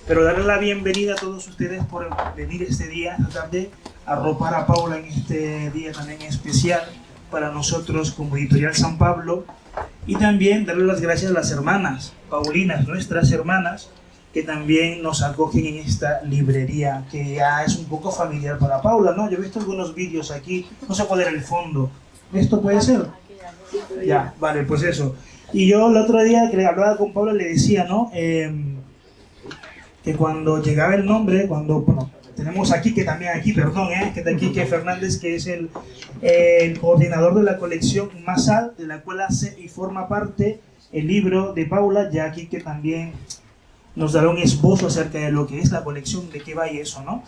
Pero darle la bienvenida a todos ustedes por venir este día, esta tarde, a arropar a Paula en este día también especial para nosotros como Editorial San Pablo. Y también darle las gracias a las hermanas paulinas, nuestras hermanas, que también nos acogen en esta librería, que ya es un poco familiar para Paula, ¿no? Yo he visto algunos vídeos aquí, no sé cuál era el fondo. ¿Esto puede ser? Ya, vale, pues eso. Y yo el otro día que le hablaba con Paula le decía, ¿no? Que cuando llegaba el nombre, bueno, tenemos aquí, que también aquí, perdón, que está aquí, que Fernández, que es el coordinador de la colección Masal, de la cual hace y forma parte el libro de Paula, ya aquí que también nos dará un esbozo acerca de lo que es la colección, de qué va y eso, ¿no?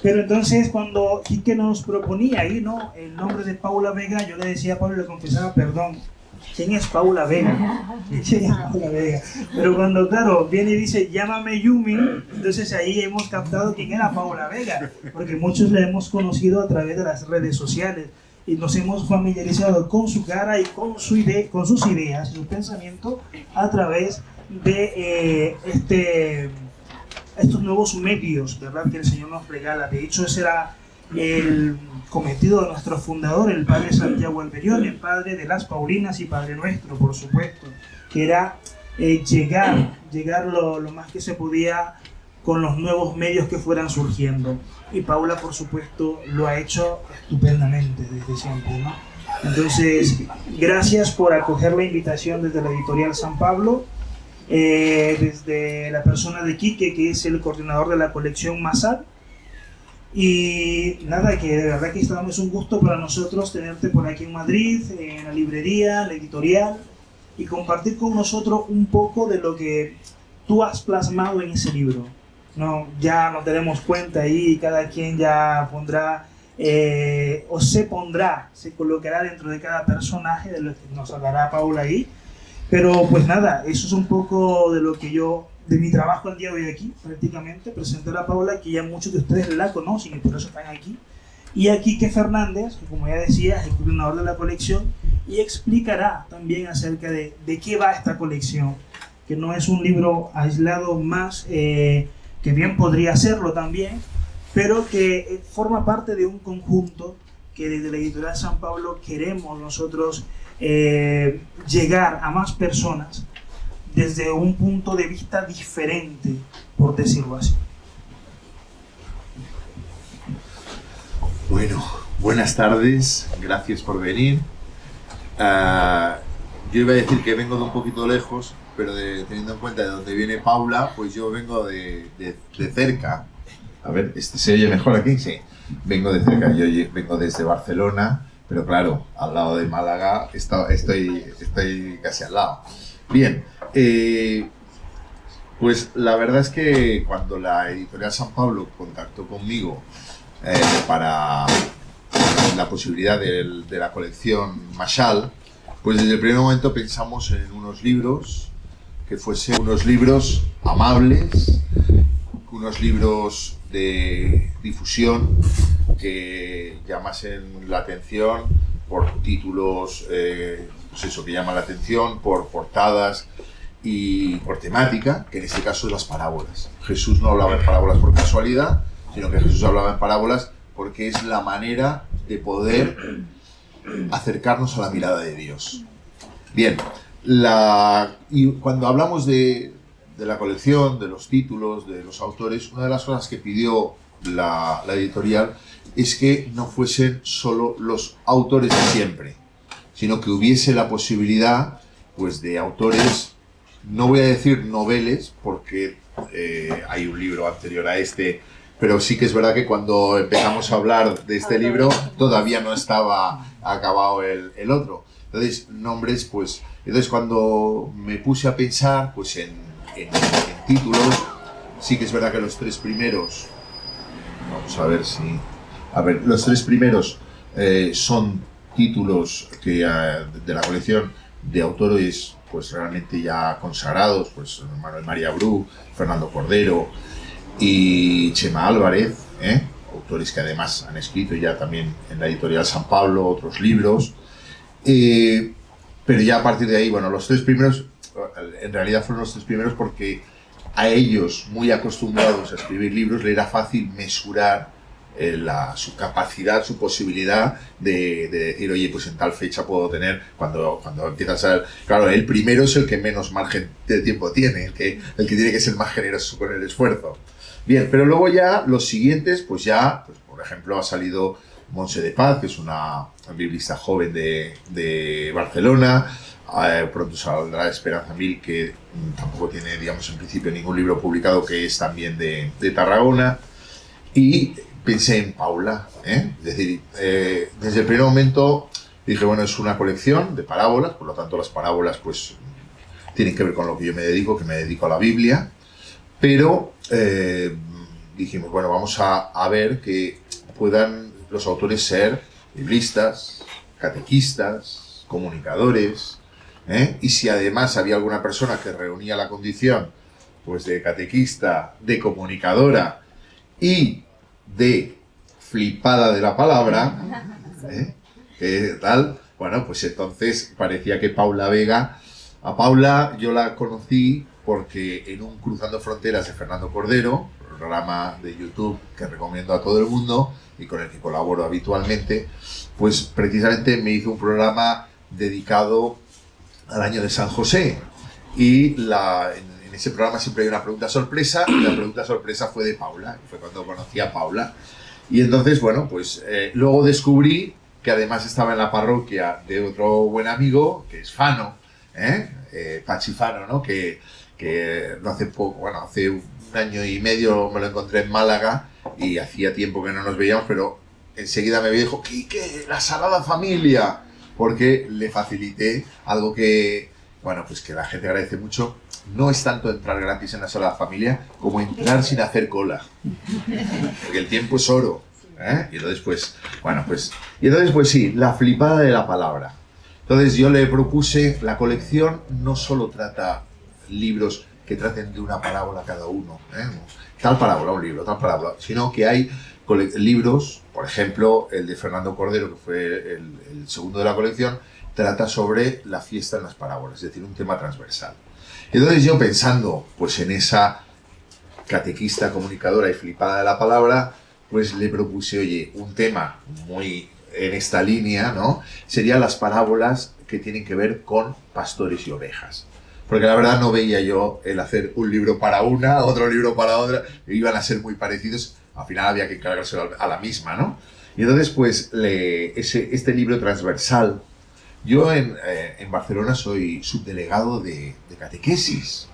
Pero entonces cuando Quique nos proponía ahí, ¿no?, el nombre de Paula Vega, yo le decía a Pablo, le confesaba, perdón, ¿quién es Paula Vega? ¿Quién es Paula Vega? Pero cuando, claro, viene y dice, llámame Yumi, entonces ahí hemos captado quién era Paula Vega, porque muchos la hemos conocido a través de las redes sociales y nos hemos familiarizado con su cara y con sus ideas y su pensamiento a través de estos nuevos medios, ¿verdad?, que el Señor nos regala. De hecho, ese era el cometido de nuestro fundador, el Padre Santiago Alberión, el Padre de las Paulinas y Padre nuestro, por supuesto, que era llegar lo más que se podía con los nuevos medios que fueran surgiendo. Y Paula, por supuesto, lo ha hecho estupendamente desde siempre, ¿no? Entonces, gracias por acoger la invitación desde la Editorial San Pablo, desde la persona de Quique, que es el coordinador de la colección Masal. Y nada, que de verdad que es un gusto para nosotros tenerte por aquí en Madrid, en la librería, la editorial, y compartir con nosotros un poco de lo que tú has plasmado en ese libro, ¿no? Ya nos daremos cuenta ahí, cada quien ya pondrá, se colocará dentro de cada personaje de lo que nos hablará Paula ahí. Pero pues nada, eso es un poco de lo que de mi trabajo el día de hoy aquí, prácticamente, presentar a Paula, que ya muchos de ustedes la conocen y por eso están aquí. Y a Quique Fernández, que como ya decía, es el coordinador de la colección, y explicará también acerca de qué va esta colección, que no es un libro aislado más, que bien podría serlo también, pero que forma parte de un conjunto que desde la Editorial San Pablo queremos nosotros llegar a más personas desde un punto de vista diferente, por decirlo así. Bueno, buenas tardes, gracias por venir. Yo iba a decir que vengo de un poquito lejos, pero teniendo en cuenta de dónde viene Paula, pues yo vengo de cerca. A ver, ¿se oye mejor aquí? Sí, vengo de cerca, yo vengo desde Barcelona, pero claro, al lado de Málaga estoy casi al lado. Bien, pues la verdad es que cuando la Editorial San Pablo contactó conmigo para la posibilidad de la colección Masal, pues desde el primer momento pensamos en unos libros que fuesen unos libros amables, unos libros de difusión que llamasen la atención por títulos, pues eso, que llaman la atención, por portadas y por temática, que en este caso es las parábolas. Jesús no hablaba en parábolas por casualidad, sino que Jesús hablaba en parábolas porque es la manera de poder acercarnos a la mirada de Dios. Bien, y cuando hablamos de la colección, de los títulos, de los autores, una de las cosas que pidió la editorial es que no fuesen solo los autores de siempre, sino que hubiese la posibilidad, pues, de autores, no voy a decir noveles, porque hay un libro anterior a este, pero sí que es verdad que cuando empezamos a hablar de este libro todavía no estaba acabado el otro. Entonces, nombres, pues, entonces cuando me puse a pensar, pues, en títulos, sí que es verdad que los tres primeros, vamos a ver si, los tres primeros son títulos que de la colección de autores, pues, realmente ya consagrados, pues Manuel María Bru, Fernando Cordero y Chema Álvarez, autores que además han escrito ya también en la Editorial San Pablo otros libros, pero ya a partir de ahí, bueno, los tres primeros en realidad fueron los tres primeros porque a ellos, muy acostumbrados a escribir libros, le era fácil mesurar su capacidad, su posibilidad de decir, oye, pues en tal fecha puedo tener, cuando empiezas a... Claro, el primero es el que menos margen de tiempo tiene, el que tiene que ser más generoso con el esfuerzo. Bien, pero luego ya los siguientes, pues ya, pues por ejemplo, ha salido Montse de Paz, que es una biblista joven de Barcelona. Pronto saldrá Esperanza Mil, que tampoco tiene, digamos, en principio ningún libro publicado, que es también de Tarragona. Y pensé en Paula, es decir, desde el primer momento dije, bueno, es una colección de parábolas, por lo tanto las parábolas pues tienen que ver con lo que yo me dedico, que me dedico a la Biblia, pero dijimos, bueno, vamos a ver que puedan los autores ser biblistas, catequistas, comunicadores, y si además había alguna persona que reunía la condición pues de catequista, de comunicadora y de flipada de la palabra, tal, bueno, pues entonces parecía que Paula Vega, a Paula yo la conocí porque en un Cruzando Fronteras de Fernando Cordero, programa de YouTube que recomiendo a todo el mundo y con el que colaboro habitualmente, pues precisamente me hizo un programa dedicado al año de San José, y en ese programa siempre hay una pregunta sorpresa, y la pregunta sorpresa fue de Paula, y fue cuando conocí a Paula. Y entonces, bueno, pues luego descubrí que además estaba en la parroquia de otro buen amigo, que es Fano, Pachi Fano, ¿no? Que no hace poco, bueno, hace un año y medio me lo encontré en Málaga y hacía tiempo que no nos veíamos, pero enseguida me dijo, ¡Quique, la Sagrada Familia! Porque le facilité algo que, bueno, pues que la gente agradece mucho. No es tanto entrar gratis en la Sagrada Familia como entrar sin hacer cola. Porque el tiempo es oro. Y entonces, pues, bueno, pues... Y entonces, pues sí, la flipada de la palabra. Entonces yo le propuse, la colección no solo trata libros que traten de una parábola cada uno, tal parábola, un libro, tal parábola, sino que hay libros, por ejemplo, el de Fernando Cordero, que fue el segundo de la colección, trata sobre la fiesta en las parábolas, es decir, un tema transversal. Entonces yo, pensando pues en esa catequista, comunicadora y flipada de la palabra, pues le propuse, oye, un tema muy en esta línea, ¿no? Serían las parábolas que tienen que ver con pastores y ovejas. Porque la verdad no veía yo el hacer un libro para una, otro libro para otra, iban a ser muy parecidos, al final había que encargárselo a la misma, ¿no? Y entonces, pues, este libro transversal, yo en Barcelona soy subdelegado de catequesis.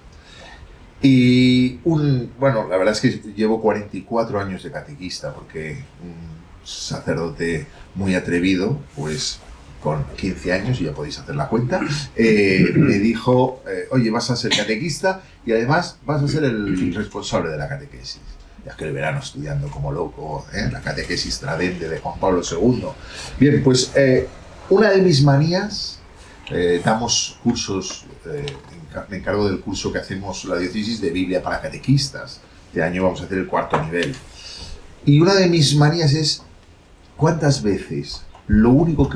Y bueno, la verdad es que llevo 44 años de catequista, porque un sacerdote muy atrevido, pues con 15 años, y ya podéis hacer la cuenta, me dijo, oye, vas a ser catequista y además vas a ser el responsable de la catequesis. Ya que el verano estudiando como loco, la catequesis tradente de Juan Pablo II. Bien, pues una de mis manías, damos cursos, me encargo del curso que hacemos la diócesis de Biblia para catequistas. Este año vamos a hacer el 4º nivel. Y una de mis manías es, ¿cuántas veces lo único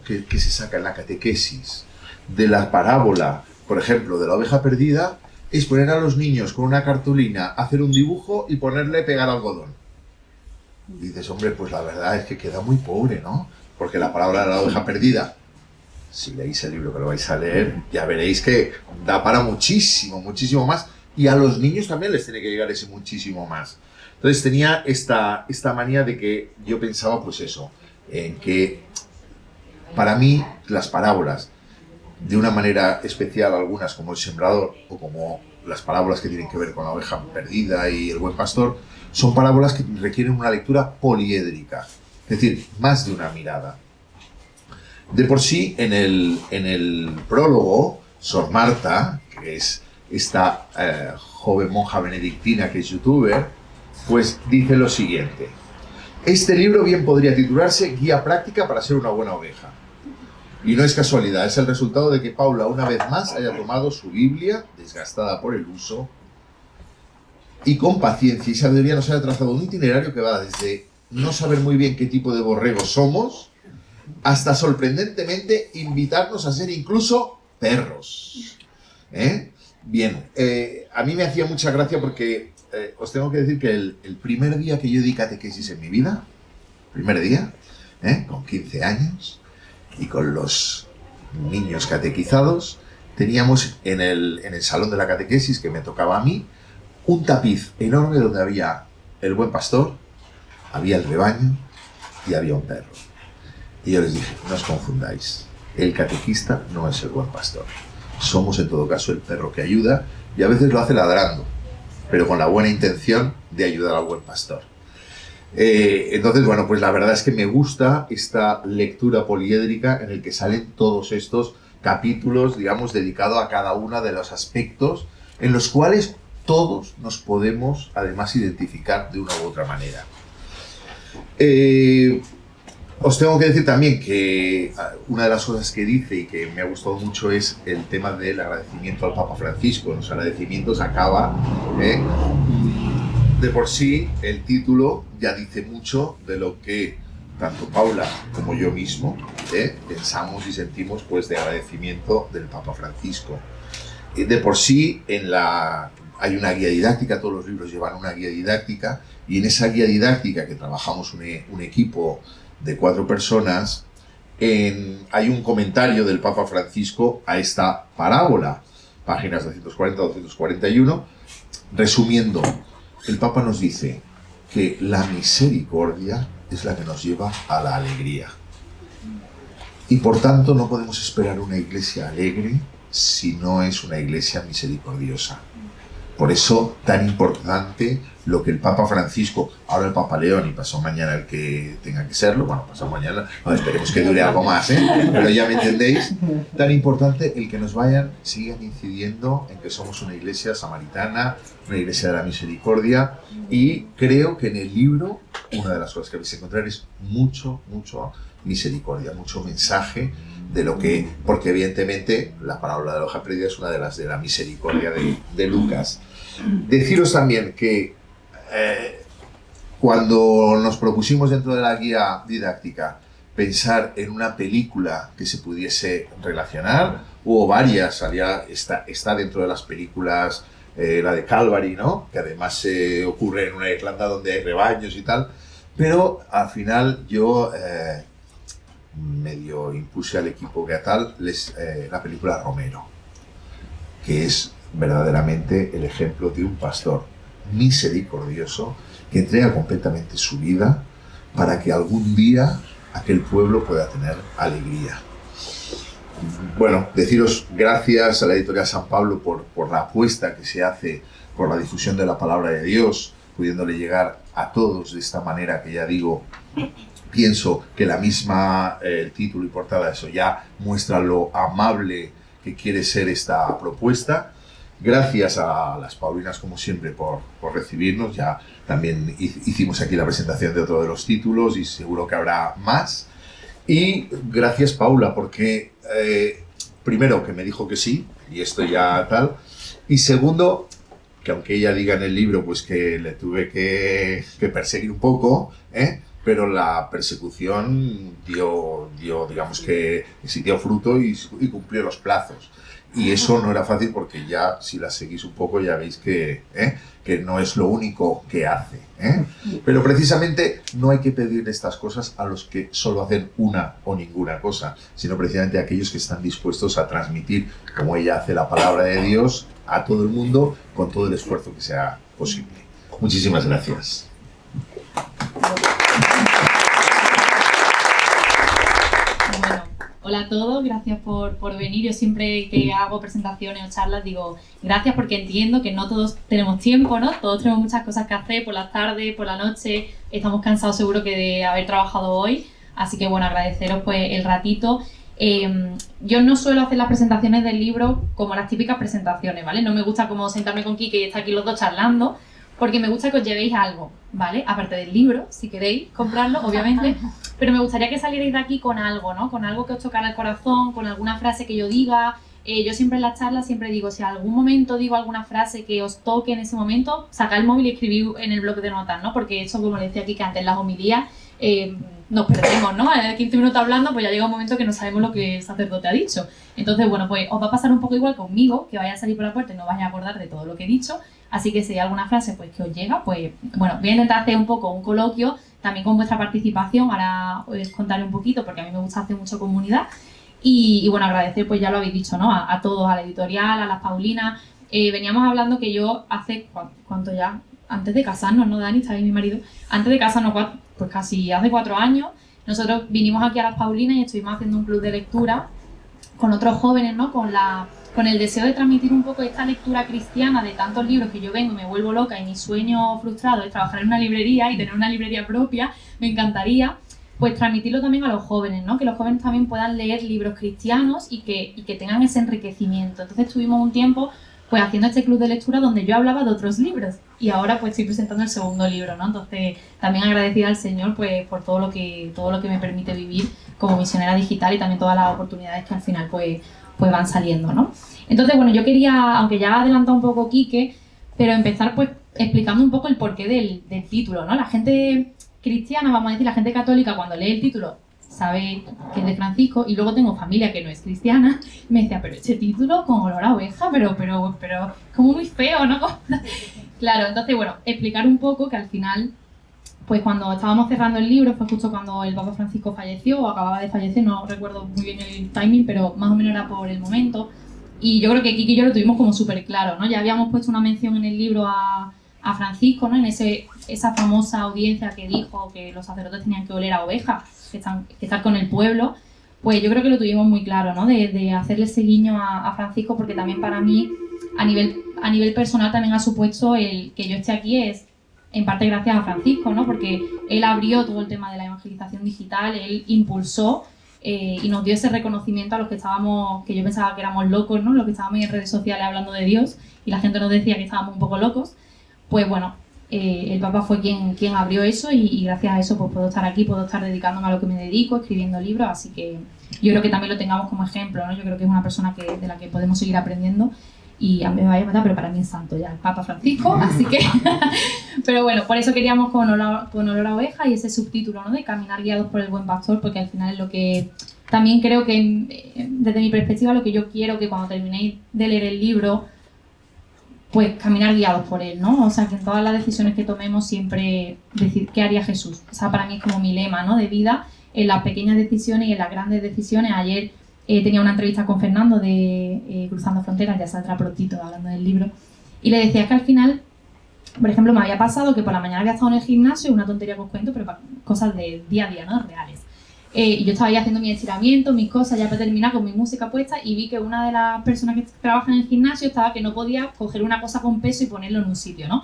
que se saca en la catequesis de la parábola, por ejemplo, de la oveja perdida, es poner a los niños con una cartulina, hacer un dibujo y ponerle pegar algodón? Y dices, hombre, pues la verdad es que queda muy pobre, ¿no? Porque la parábola de la oveja perdida, si leéis el libro, que lo vais a leer, ya veréis que da para muchísimo, muchísimo más. Y a los niños también les tiene que llegar ese muchísimo más. Entonces tenía esta manía de que yo pensaba, pues eso, en que para mí las parábolas, de una manera especial algunas como el sembrador o como las parábolas que tienen que ver con la oveja perdida y el buen pastor, son parábolas que requieren una lectura poliédrica, es decir, más de una mirada. De por sí, en el prólogo, Sor Marta, que es esta joven monja benedictina que es youtuber, pues dice lo siguiente: este libro bien podría titularse Guía práctica para ser una buena oveja. Y no es casualidad, es el resultado de que Paula una vez más haya tomado su Biblia, desgastada por el uso, y con paciencia y sabiduría nos haya trazado un itinerario que va desde no saber muy bien qué tipo de borregos somos, hasta sorprendentemente invitarnos a ser incluso perros. Bien, a mí me hacía mucha gracia porque os tengo que decir que el primer día que yo di catequesis en mi vida, primer día, con 15 años, y con los niños catequizados, teníamos en el salón de la catequesis, que me tocaba a mí, un tapiz enorme donde había el buen pastor, había el rebaño y había un perro. Y yo les dije, no os confundáis, el catequista no es el buen pastor. Somos en todo caso el perro que ayuda, y a veces lo hace ladrando, pero con la buena intención de ayudar al buen pastor. Entonces, bueno, pues la verdad es que me gusta esta lectura poliédrica en el que salen todos estos capítulos, digamos, dedicados a cada uno de los aspectos en los cuales todos nos podemos, además, identificar de una u otra manera. Os tengo que decir también que una de las cosas que dice y que me ha gustado mucho es el tema del agradecimiento al Papa Francisco. Los agradecimientos acaba, de por sí, el título ya dice mucho de lo que tanto Paula como yo mismo pensamos y sentimos, pues, de agradecimiento del Papa Francisco. De por sí, hay una guía didáctica, todos los libros llevan una guía didáctica, y en esa guía didáctica, que trabajamos un equipo de 4 personas, hay un comentario del Papa Francisco a esta parábola, páginas 240-241, resumiendo. El Papa nos dice que la misericordia es la que nos lleva a la alegría. Y por tanto no podemos esperar una iglesia alegre si no es una iglesia misericordiosa. Por eso, tan importante lo que el Papa Francisco, ahora el Papa León y pasado mañana el que tenga que serlo, bueno, pasado mañana, no, esperemos que dure algo más, pero ya me entendéis, tan importante el que sigan incidiendo en que somos una iglesia samaritana, una iglesia de la misericordia, y creo que en el libro una de las cosas que vais a encontrar es mucho misericordia, mucho mensaje de lo que, porque evidentemente la parábola de la hoja perdida es una de las de la misericordia de Lucas. Deciros también que cuando nos propusimos dentro de la guía didáctica pensar en una película que se pudiese relacionar, hubo varias, está dentro de las películas, la de Calvary, ¿no? Que además ocurre en una Irlanda donde hay rebaños y tal, pero al final yo medio impuse al equipo que a tal la película Romero, que es verdaderamente el ejemplo de un pastor misericordioso que entrega completamente su vida para que algún día aquel pueblo pueda tener alegría. Bueno, deciros gracias a la editorial San Pablo por la apuesta que se hace por la difusión de la palabra de Dios, pudiéndole llegar a todos de esta manera que ya digo. Pienso que la misma título y portada, eso ya muestra lo amable que quiere ser esta propuesta. Gracias a las Paulinas, como siempre, por recibirnos. Ya también hicimos aquí la presentación de otro de los títulos y seguro que habrá más. Y gracias, Paula, porque primero que me dijo que sí, y esto ya tal. Y segundo, que aunque ella diga en el libro pues que le tuve que perseguir un poco, pero la persecución dio digamos que sí dio fruto y cumplió los plazos. Y eso no era fácil porque ya, si la seguís un poco, ya veis que no es lo único que hace. Pero precisamente no hay que pedir estas cosas a los que solo hacen una o ninguna cosa, sino precisamente a aquellos que están dispuestos a transmitir, como ella hace, la palabra de Dios a todo el mundo con todo el esfuerzo que sea posible. Muchísimas gracias. Hola a todos, gracias por venir. Yo siempre que hago presentaciones o charlas digo gracias porque entiendo que no todos tenemos tiempo, ¿no? Todos tenemos muchas cosas que hacer por las tardes, por la noche, estamos cansados seguro que de haber trabajado hoy, así que bueno, agradeceros pues el ratito. Yo no suelo hacer las presentaciones del libro como las típicas presentaciones, ¿vale? No me gusta como sentarme con Quique y estar aquí los dos charlando, porque me gusta que os llevéis algo, ¿vale? Aparte del libro, si queréis comprarlo, obviamente, pero me gustaría que salierais de aquí con algo, ¿no? Con algo que os tocara el corazón, con alguna frase que yo diga. Yo siempre en las charlas siempre digo, si en algún momento digo alguna frase que os toque en ese momento, sacad el móvil y escribid en el bloc de notas, ¿no? Porque eso, como le decía aquí, que antes las homilías nos perdemos, ¿no? A 15 minutos hablando, pues ya llega un momento que no sabemos lo que el sacerdote ha dicho. Entonces, bueno, pues os va a pasar un poco igual conmigo, que vaya a salir por la puerta y no vais a acordar de todo lo que he dicho. Así que si hay alguna frase pues que os llega, pues bueno, voy a intentar hacer un poco un coloquio, también con vuestra participación. Ahora os contaré un poquito, porque a mí me gusta hacer mucho comunidad. Y bueno, agradecer, pues ya lo habéis dicho, ¿no? A todos, a la editorial, a las Paulinas. Veníamos hablando que yo hace, ¿cuánto ya? Antes de casarnos, ¿no, Dani? Está ahí mi marido. Antes de casarnos, pues casi hace 4 años, nosotros vinimos aquí a las Paulinas y estuvimos haciendo un club de lectura con otros jóvenes, ¿no? Con el deseo de transmitir un poco esta lectura cristiana de tantos libros que yo vengo y me vuelvo loca, y mi sueño frustrado es trabajar en una librería y tener una librería propia, me encantaría, pues transmitirlo también a los jóvenes, ¿no? Que los jóvenes también puedan leer libros cristianos y que tengan ese enriquecimiento. Entonces tuvimos un tiempo pues haciendo este club de lectura donde yo hablaba de otros libros, y ahora pues estoy presentando el segundo libro, ¿no? Entonces también agradecida al Señor pues por todo lo que me permite vivir como misionera digital, y también todas las oportunidades que al final pues van saliendo, ¿no? Entonces, bueno, yo quería, aunque ya ha adelantado un poco Quique, pero empezar pues explicando un poco el porqué del título, ¿no? La gente cristiana, vamos a decir, la gente católica, cuando lee el título sabe que es de Francisco, y luego tengo familia que no es cristiana, me decía, pero este título con olor a oveja, pero como muy feo, ¿no? Claro, entonces, bueno, explicar un poco que al final, pues cuando estábamos cerrando el libro, fue justo cuando el Papa Francisco falleció, o acababa de fallecer, no recuerdo muy bien el timing, pero más o menos era por el momento, y yo creo que Kiki y yo lo tuvimos como súper claro, ¿no? Ya habíamos puesto una mención en el libro a Francisco, ¿no? En esa famosa audiencia que dijo que los sacerdotes tenían que oler a oveja, que estar con el pueblo. Pues yo creo que lo tuvimos muy claro, ¿no? De hacerle ese guiño a Francisco, porque también para mí, a nivel personal, también ha supuesto el que yo esté aquí es en parte gracias a Francisco, ¿no? Porque él abrió todo el tema de la evangelización digital, él impulsó y nos dio ese reconocimiento a los que estábamos, que yo pensaba que éramos locos, ¿no? Los que estábamos en redes sociales hablando de Dios, y la gente nos decía que estábamos un poco locos. Pues bueno, el Papa fue quien abrió eso, y gracias a eso pues puedo estar aquí, puedo estar dedicándome a lo que me dedico, escribiendo libros, así que yo creo que también lo tengamos como ejemplo, ¿no? Yo creo que es una persona de la que podemos seguir aprendiendo, y a mí me vaya a matar, pero para mí es santo ya el Papa Francisco, así que pero bueno, por eso queríamos con olor a oveja, y ese subtítulo, ¿no? De caminar guiados por el buen pastor, porque al final es lo que también creo que desde mi perspectiva, lo que yo quiero que cuando terminéis de leer el libro, pues caminar guiados por él, ¿no? O sea, que en todas las decisiones que tomemos siempre decir qué haría Jesús. O sea, para mí es como mi lema, ¿no? De vida, en las pequeñas decisiones y en las grandes decisiones. Ayer tenía una entrevista con Fernando de Cruzando Fronteras, ya saldrá prontito hablando del libro, y le decía que al final, por ejemplo, me había pasado que por la mañana había estado en el gimnasio, una tontería que os cuento, pero cosas de día a día, ¿no? Reales. Y yo estaba ahí haciendo mi estiramiento, mis cosas, ya para terminar con mi música puesta, y vi que una de las personas que trabaja en el gimnasio estaba que no podía coger una cosa con peso y ponerlo en un sitio, ¿no?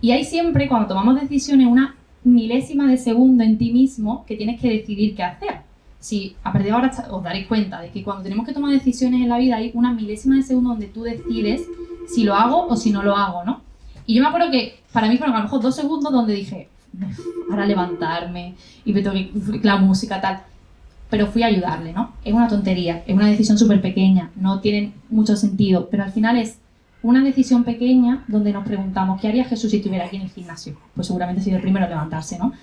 Y hay siempre, cuando tomamos decisiones, una milésima de segundo en ti mismo que tienes que decidir qué hacer. Si a partir de ahora os daréis cuenta de que cuando tenemos que tomar decisiones en la vida hay una milésima de segundo donde tú decides si lo hago o si no lo hago, ¿no? Y yo me acuerdo que para mí fueron a lo mejor 2 segundos donde dije, ahora levantarme y me toqué la música, tal. Pero fui a ayudarle, ¿no? Es una tontería, es una decisión súper pequeña, no tiene mucho sentido, pero al final es una decisión pequeña donde nos preguntamos, ¿qué haría Jesús si estuviera aquí en el gimnasio? Pues seguramente ha sido el primero a levantarse, ¿no?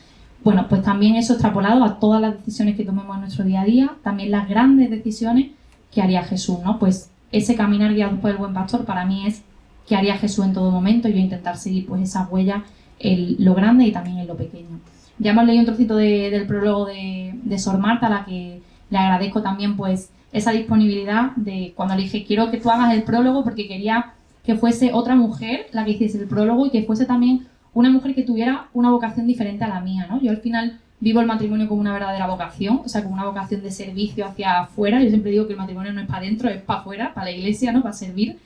Bueno, pues también eso extrapolado a todas las decisiones que tomemos en nuestro día a día, también las grandes decisiones que haría Jesús, ¿no? Pues ese caminar guiado por el buen pastor para mí es que haría Jesús en todo momento, y yo intentar seguir pues esas huellas en lo grande y también en lo pequeño. Ya hemos leído un trocito del prólogo de Sor Marta, a la que le agradezco también pues esa disponibilidad de cuando le dije quiero que tú hagas el prólogo, porque quería que fuese otra mujer la que hiciese el prólogo y que fuese también una mujer que tuviera una vocación diferente a la mía, ¿no? Yo al final vivo el matrimonio como una verdadera vocación, o sea, como una vocación de servicio hacia afuera. Yo siempre digo que el matrimonio no es para adentro, es para afuera, para la iglesia, ¿no? Para servir.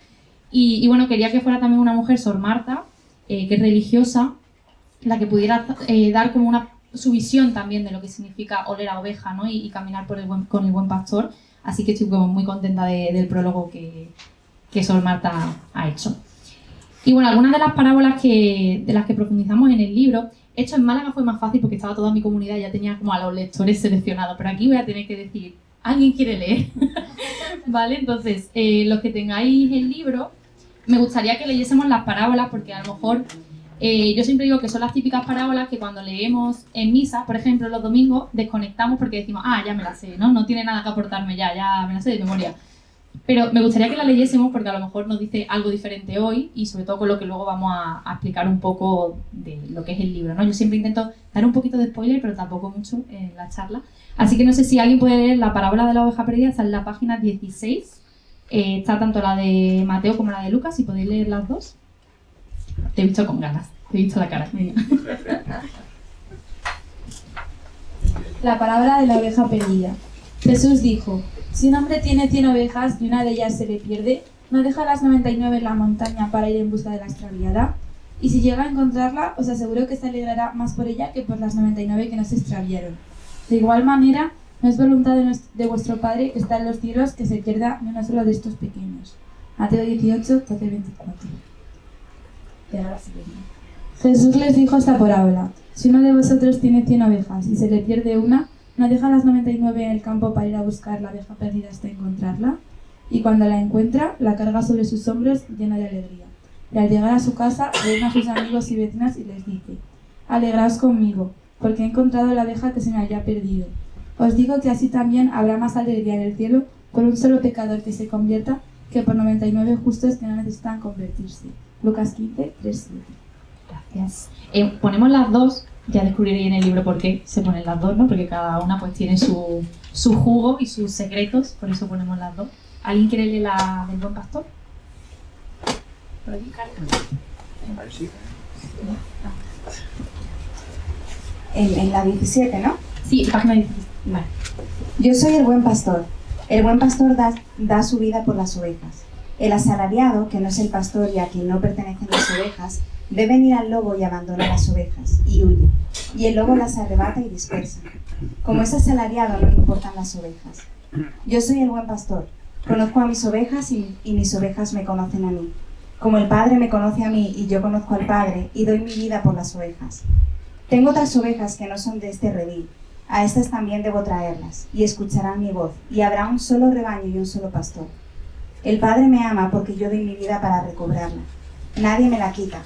Y bueno, quería que fuera también una mujer, Sor Marta, que es religiosa, la que pudiera dar como su visión también de lo que significa oler a oveja, ¿no? Y caminar con el buen pastor. Así que estoy como muy contenta del prólogo que Sor Marta ha hecho. Y bueno, algunas de las parábolas de las que profundizamos en el libro, esto en Málaga fue más fácil porque estaba toda mi comunidad y ya tenía como a los lectores seleccionados, pero aquí voy a tener que decir, ¿alguien quiere leer? ¿Vale? Entonces, los que tengáis el libro, me gustaría que leyésemos las parábolas, porque a lo mejor Yo siempre digo que son las típicas parábolas que cuando leemos en misa, por ejemplo, los domingos, desconectamos porque decimos, ya me la sé, ¿no? No tiene nada que aportarme ya me la sé de memoria. Pero me gustaría que la leyésemos porque a lo mejor nos dice algo diferente hoy y sobre todo con lo que luego vamos a explicar un poco de lo que es el libro, ¿no? Yo siempre intento dar un poquito de spoiler, pero tampoco mucho en la charla. Así que no sé si alguien puede leer la parábola de la oveja perdida, está en la página 16. Está tanto la de Mateo como la de Lucas, si podéis leer las dos. Te he visto con ganas, te he visto la cara. Venga. La parábola de la oveja perdida. Jesús dijo: si un hombre tiene 100 ovejas y una de ellas se le pierde, ¿no deja las 99 en la montaña para ir en busca de la extraviada? Y si llega a encontrarla, os aseguro que se alegrará más por ella que por las 99 que no se extraviaron. De igual manera, no es voluntad de vuestro Padre que está en los cielos que se pierda ni uno solo de estos pequeños. Mateo 18, 12, 24. Y ahora la siguiente. Jesús les dijo esta parábola: si uno de vosotros tiene 100 ovejas y se le pierde una, ¿no deja las 99 en el campo para ir a buscar la oveja perdida hasta encontrarla? Y cuando la encuentra, la carga sobre sus hombros llena de alegría. Y al llegar a su casa, reúne a sus amigos y vecinas y les dice: alegraos conmigo, porque he encontrado la oveja que se me había perdido. Os digo que así también habrá más alegría en el cielo por un solo pecador que se convierta que por 99 justos que no necesitan convertirse. Lucas 15, 3, 7. Gracias. Ponemos las dos, ya descubriréis en el libro por qué se ponen las dos, ¿no? Porque cada una pues tiene su jugo y sus secretos, por eso ponemos las dos. ¿Alguien quiere leer la del buen pastor? Por aquí, Carlos. En la 17, ¿no? Sí, página 17. Vale. Yo soy el buen pastor. El buen pastor da su vida por las ovejas. El asalariado, que no es el pastor y a quien no pertenecen las ovejas, ve venir al lobo y abandona las ovejas, y huye. Y el lobo las arrebata y dispersa. Como es asalariado, no le importan las ovejas. Yo soy el buen pastor. Conozco a mis ovejas y mis ovejas me conocen a mí. Como el Padre me conoce a mí y yo conozco al Padre, y doy mi vida por las ovejas. Tengo otras ovejas que no son de este redil. A estas también debo traerlas, y escucharán mi voz, y habrá un solo rebaño y un solo pastor. El Padre me ama porque yo doy mi vida para recobrarla. Nadie me la quita,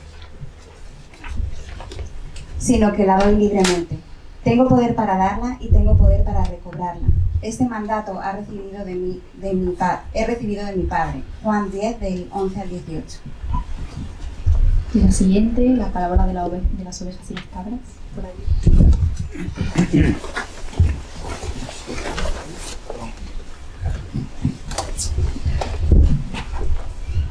sino que la doy libremente. Tengo poder para darla y tengo poder para recobrarla. Este mandato he recibido de mi Padre. Juan 10, del 11 al 18. Y la siguiente, la parábola de las ovejas y las cabras. Por ahí.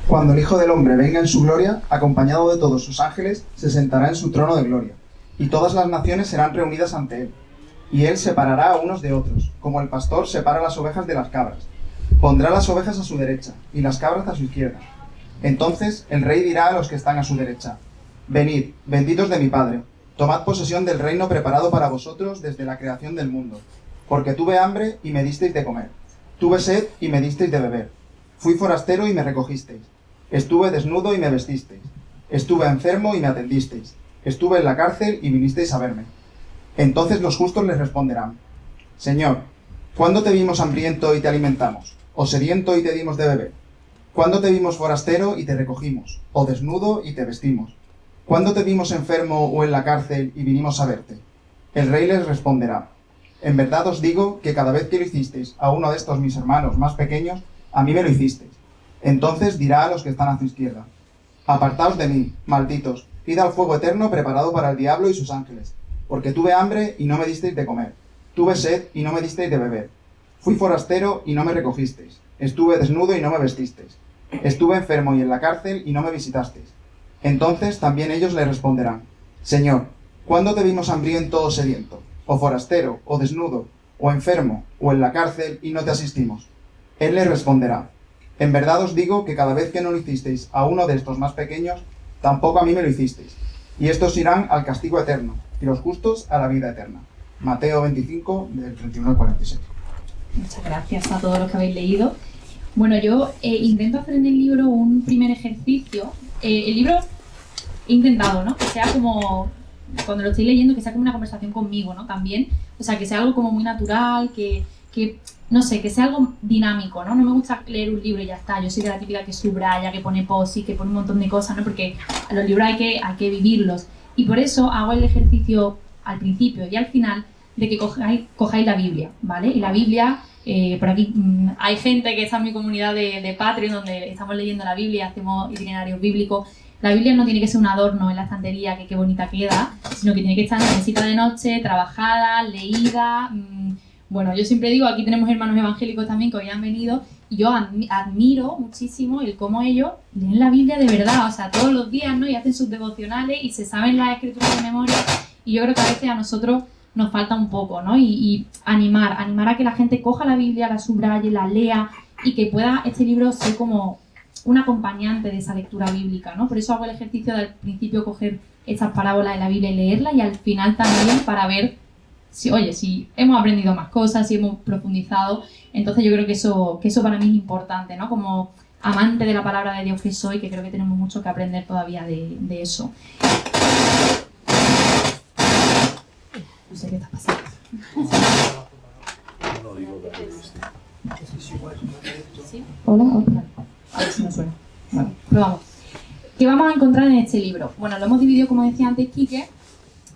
Cuando el Hijo del Hombre venga en su gloria, acompañado de todos sus ángeles, se sentará en su trono de gloria, y todas las naciones serán reunidas ante él. Y él separará a unos de otros, como el pastor separa las ovejas de las cabras. Pondrá las ovejas a su derecha, y las cabras a su izquierda. Entonces el rey dirá a los que están a su derecha: venid, benditos de mi Padre, tomad posesión del reino preparado para vosotros desde la creación del mundo. Porque tuve hambre y me disteis de comer, tuve sed y me disteis de beber, fui forastero y me recogisteis, estuve desnudo y me vestisteis, estuve enfermo y me atendisteis, estuve en la cárcel y vinisteis a verme. Entonces los justos les responderán: Señor, ¿cuándo te vimos hambriento y te alimentamos, o sediento y te dimos de beber? ¿Cuándo te vimos forastero y te recogimos, o desnudo y te vestimos? ¿Cuándo te vimos enfermo o en la cárcel y vinimos a verte? El rey les responderá: en verdad os digo que cada vez que lo hicisteis a uno de estos mis hermanos más pequeños, a mí me lo hicisteis. Entonces dirá a los que están a su izquierda: apartaos de mí, malditos, id al fuego eterno preparado para el diablo y sus ángeles, porque tuve hambre y no me disteis de comer, tuve sed y no me disteis de beber, fui forastero y no me recogisteis, estuve desnudo y no me vestisteis, estuve enfermo y en la cárcel y no me visitasteis. Entonces también ellos le responderán: Señor, ¿cuándo te vimos hambriento o sediento, o forastero, o desnudo, o enfermo, o en la cárcel y no te asistimos? Él les responderá: en verdad os digo que cada vez que no lo hicisteis a uno de estos más pequeños, tampoco a mí me lo hicisteis. Y estos irán al castigo eterno, y los justos a la vida eterna. Mateo 25, del 31 al 46. Muchas gracias a todos los que habéis leído. Bueno, yo intento hacer en el libro un primer ejercicio. El libro he intentado, ¿no? Que sea como, cuando lo estoy leyendo, que sea como una conversación conmigo, ¿no? También, o sea, que sea algo como muy natural, que no sé, que sea algo dinámico, ¿no? No me gusta leer un libro y ya está. Yo soy de la típica que subraya, que pone post-it, que pone un montón de cosas, ¿no? Porque a los libros hay que vivirlos. Y por eso hago el ejercicio al principio y al final de que cojáis la Biblia, ¿vale? Y la Biblia, por aquí hay gente que está en mi comunidad de Patreon, donde estamos leyendo la Biblia, hacemos itinerarios bíblicos. La Biblia no tiene que ser un adorno en la estantería, que qué bonita queda, sino que tiene que estar en la mesita de noche, trabajada, leída. Bueno, yo siempre digo, aquí tenemos hermanos evangélicos también que hoy han venido, y yo admiro muchísimo el cómo ellos leen la Biblia de verdad, o sea, todos los días, ¿no? Y hacen sus devocionales y se saben las escrituras de memoria, y yo creo que a veces a nosotros nos falta un poco, ¿no? Y animar a que la gente coja la Biblia, la subraye, la lea, y que pueda este libro ser como un acompañante de esa lectura bíblica, ¿no? Por eso hago el ejercicio de al principio coger estas parábolas de la Biblia y leerla, y al final también para ver si hemos aprendido más cosas, si hemos profundizado. Entonces yo creo que eso para mí es importante, ¿no? Como amante de la palabra de Dios que soy, que creo que tenemos mucho que aprender todavía de eso. No sé qué está pasando. ¿Sí? Hola. A ver si me suena. Vale, probamos. ¿Qué vamos a encontrar en este libro? Bueno, lo hemos dividido, como decía antes Quique,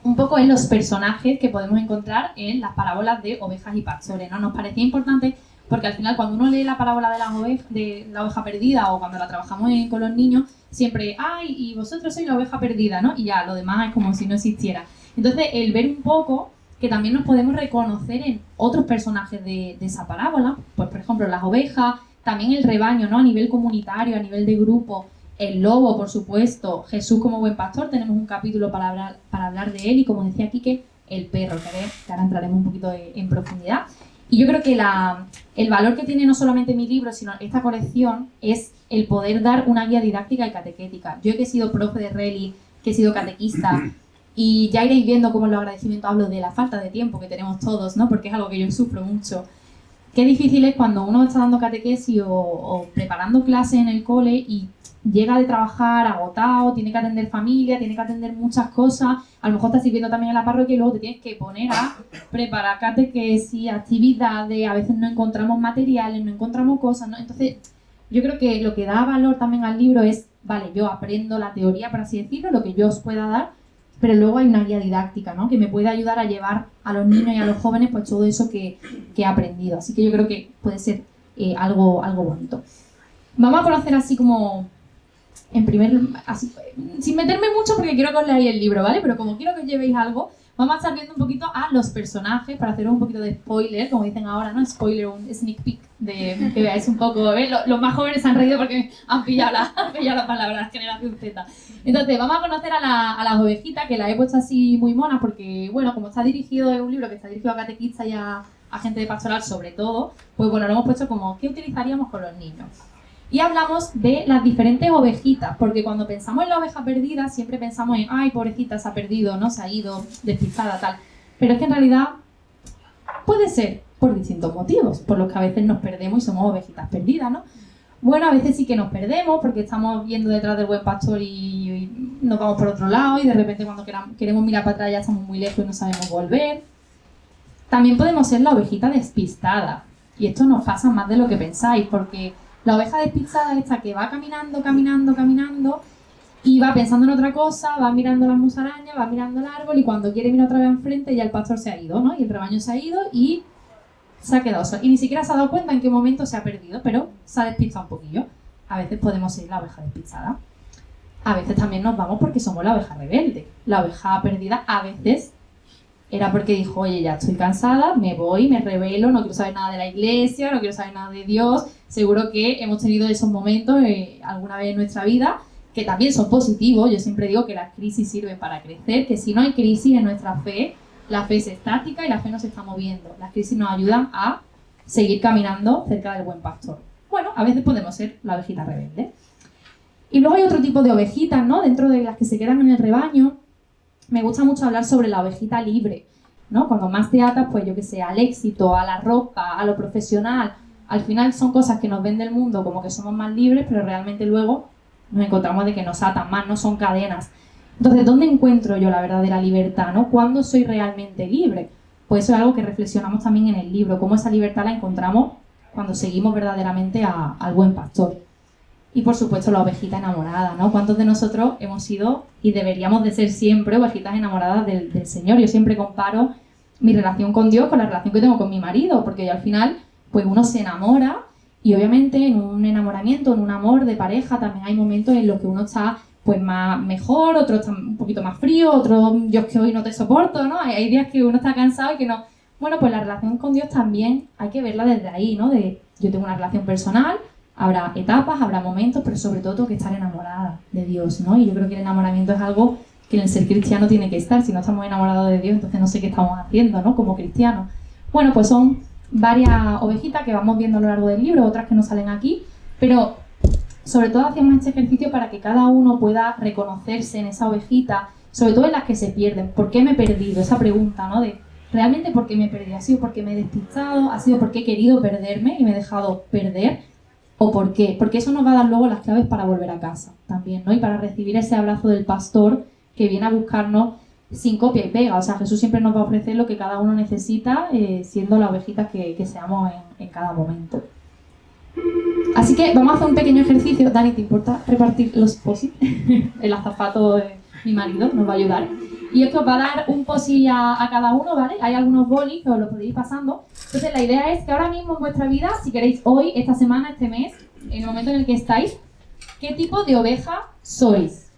un poco en los personajes que podemos encontrar en las parábolas de ovejas y pastores, ¿no? Nos parecía importante porque al final cuando uno lee la parábola de la oveja perdida, o cuando la trabajamos con los niños, siempre, ¡ay! Y vosotros sois la oveja perdida, ¿no? Y ya, lo demás es como si no existiera. Entonces, el ver un poco que también nos podemos reconocer en otros personajes de esa parábola, pues por ejemplo las ovejas, también el rebaño, ¿no? A nivel comunitario, a nivel de grupo, el lobo, por supuesto, Jesús como buen pastor, tenemos un capítulo para hablar de él, y como decía Quique, el perro, que ahora entraremos un poquito en profundidad. Y yo creo que el valor que tiene no solamente mi libro, sino esta colección, es el poder dar una guía didáctica y catequética. Yo que he sido profe de Reli, que he sido catequista, y ya iréis viendo cómo en los agradecimientos hablo de la falta de tiempo que tenemos todos, ¿no? Porque es algo que yo sufro mucho. Qué difícil es cuando uno está dando catequesis o preparando clases en el cole y llega de trabajar agotado, tiene que atender familia, tiene que atender muchas cosas, a lo mejor estás sirviendo también en la parroquia y luego te tienes que poner a preparar catequesis, actividades, a veces no encontramos materiales, no encontramos cosas, ¿no? Entonces, yo creo que lo que da valor también al libro es, vale, yo aprendo la teoría, por así decirlo, lo que yo os pueda dar, pero luego hay una guía didáctica, ¿no? Que me puede ayudar a llevar a los niños y a los jóvenes pues todo eso que he aprendido. Así que yo creo que puede ser algo bonito. Vamos a conocer así como, así, sin meterme mucho porque quiero que os leáis el libro, ¿vale? Pero como quiero que os llevéis algo, vamos a estar viendo un poquito a los personajes para haceros un poquito de spoiler, como dicen ahora, ¿no? Spoiler, un sneak peek, de que veáis un poco, ¿ves? Los más jóvenes se han reído porque han pillado la palabra, la generación Z. Entonces, vamos a conocer a las ovejitas, que las he puesto así muy monas porque, bueno, como está dirigido, es un libro que está dirigido a catequistas y a gente de pastoral sobre todo, pues bueno, lo hemos puesto como, ¿qué utilizaríamos con los niños? Y hablamos de las diferentes ovejitas, porque cuando pensamos en la oveja perdida, siempre pensamos en, ay, pobrecita, se ha perdido, ¿no? Se ha ido, despistada, tal. Pero es que en realidad puede ser por distintos motivos, por los que a veces nos perdemos y somos ovejitas perdidas, ¿no? Bueno, a veces sí que nos perdemos porque estamos viendo detrás del buen pastor y nos vamos por otro lado, y de repente cuando queremos mirar para atrás ya estamos muy lejos y no sabemos volver. También podemos ser la ovejita despistada, y esto nos pasa más de lo que pensáis, porque la oveja despistada es esta que va caminando y va pensando en otra cosa, va mirando las musarañas, va mirando el árbol, y cuando quiere mirar otra vez enfrente ya el pastor se ha ido, ¿no? Y el rebaño se ha ido y se ha quedado solo. Y ni siquiera se ha dado cuenta en qué momento se ha perdido, pero se ha despistado un poquillo. A veces podemos ser la oveja despistada. A veces también nos vamos porque somos la oveja rebelde. La oveja perdida a veces era porque dijo, oye, ya estoy cansada, me voy, me rebelo, no quiero saber nada de la iglesia, no quiero saber nada de Dios. Seguro que hemos tenido esos momentos alguna vez en nuestra vida, que también son positivos. Yo siempre digo que las crisis sirven para crecer, que si no hay crisis en nuestra fe, la fe es estática y la fe no se está moviendo. Las crisis nos ayudan a seguir caminando cerca del buen pastor. Bueno, a veces podemos ser la ovejita rebelde. Y luego hay otro tipo de ovejitas, ¿no? Dentro de las que se quedan en el rebaño, me gusta mucho hablar sobre la ovejita libre, ¿no? Cuando más te atas, pues yo que sé, al éxito, a la ropa, a lo profesional. Al final son cosas que nos ven del mundo como que somos más libres, pero realmente luego nos encontramos de que nos atan más, no son cadenas. Entonces, ¿dónde encuentro yo la verdadera libertad, no? ¿Cuándo soy realmente libre? pues eso es algo que reflexionamos también en el libro, cómo esa libertad la encontramos cuando seguimos verdaderamente al buen pastor. Y por supuesto la ovejita enamorada, ¿no? ¿Cuántos de nosotros hemos sido y deberíamos de ser siempre ovejitas enamoradas del Señor? Yo siempre comparo mi relación con Dios con la relación que tengo con mi marido, porque yo al final, pues uno se enamora y obviamente en un enamoramiento, en un amor de pareja, también hay momentos en los que uno está pues más mejor, otro está un poquito más frío, otro yo es que hoy no te soporto, ¿no? Hay días que uno está cansado y que no. Bueno, pues la relación con Dios también hay que verla desde ahí, ¿no? De yo tengo una relación personal, habrá etapas, habrá momentos, pero sobre todo tengo que estar enamorada de Dios, ¿no? Y yo creo que el enamoramiento es algo que en el ser cristiano tiene que estar. Si no estamos enamorados de Dios, entonces no sé qué estamos haciendo, ¿no? Como cristianos. Bueno, pues son varias ovejitas que vamos viendo a lo largo del libro, otras que no salen aquí, pero sobre todo hacemos este ejercicio para que cada uno pueda reconocerse en esa ovejita, sobre todo en las que se pierden. ¿Por qué me he perdido? Esa pregunta, ¿no? De ¿realmente por qué me he perdido? ¿Ha sido porque me he despistado? ¿Ha sido porque he querido perderme y me he dejado perder? ¿O por qué? Porque eso nos va a dar luego las claves para volver a casa también, ¿no? Y para recibir ese abrazo del pastor que viene a buscarnos sin copia y pega. O sea, Jesús siempre nos va a ofrecer lo que cada uno necesita, siendo la ovejita que seamos en cada momento. Así que vamos a hacer un pequeño ejercicio. Dani, ¿te importa repartir los posit? El azafato de mi marido nos va a ayudar. Y es que os va a dar un posit a cada uno, ¿vale? Hay algunos bolis que os los podéis ir pasando. Entonces la idea es que ahora mismo en vuestra vida, si queréis hoy, esta semana, este mes, en el momento en el que estáis, ¿qué tipo de oveja sois?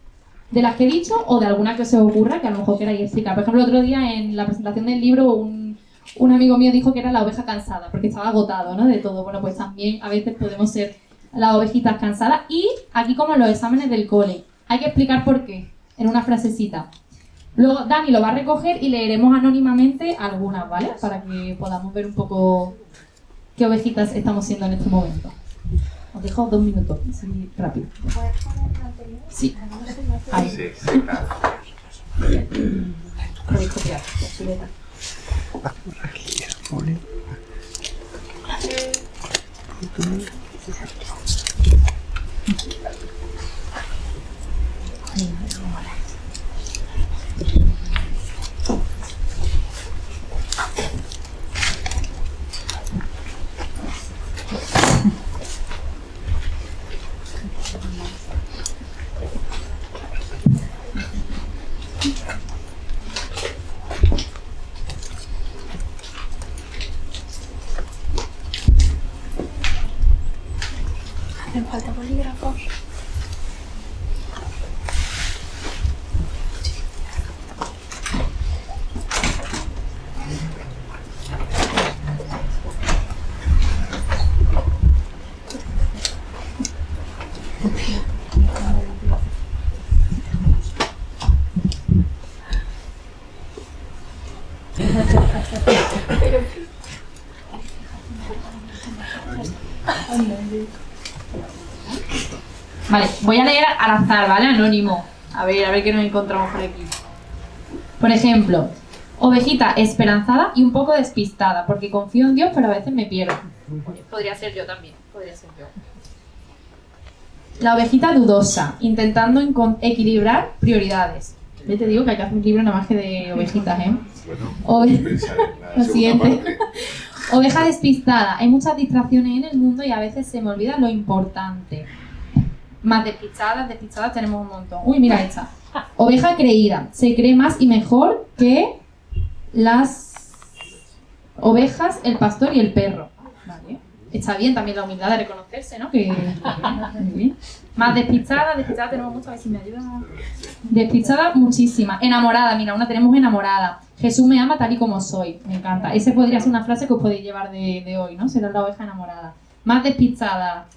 ¿De las que he dicho o de alguna que se os ocurra que a lo mejor queráis explicar? Por ejemplo, el otro día en la presentación del libro un amigo mío dijo que era la oveja cansada porque estaba agotado, ¿no? De todo. Bueno, pues también a veces podemos ser las ovejitas cansadas. Y aquí como en los exámenes del cole, hay que explicar por qué, en una frasecita. Luego Dani lo va a recoger y leeremos anónimamente algunas, ¿vale? Para que podamos ver un poco qué ovejitas estamos siendo en este momento. Os dejo 2 minutos, así rápido. ¿Puedes poner el anterior? Sí. Ahí. Sí, sí, claro. Podéis copiar la chuleta. Hacen falta bolígrafos. Vale, voy a leer al azar, ¿vale? Anónimo. A ver qué nos encontramos por aquí. Por ejemplo, ovejita esperanzada y un poco despistada, porque confío en Dios, pero a veces me pierdo. Podría ser yo también, podría ser yo. La ovejita dudosa, intentando equilibrar prioridades. Yo te digo que hay que hacer un libro nada más que de ovejitas, ¿eh? Bueno, pensar en la Lo segunda siguiente. parte. Oveja despistada. Hay muchas distracciones en el mundo y a veces se me olvida lo importante. Más despistadas tenemos un montón. Uy, mira esta. Oveja creída. Se cree más y mejor que las ovejas, el pastor y el perro. Vale. Está bien también la humildad de reconocerse, ¿no? Que muy bien. Más despistada tenemos mucho. A ver si me ayuda. Despistada, muchísima. Enamorada, mira, una tenemos enamorada. Jesús me ama tal y como soy. Me encanta. Esa podría ser una frase que os podéis llevar de hoy, ¿no? Será la oveja enamorada. Más despistada.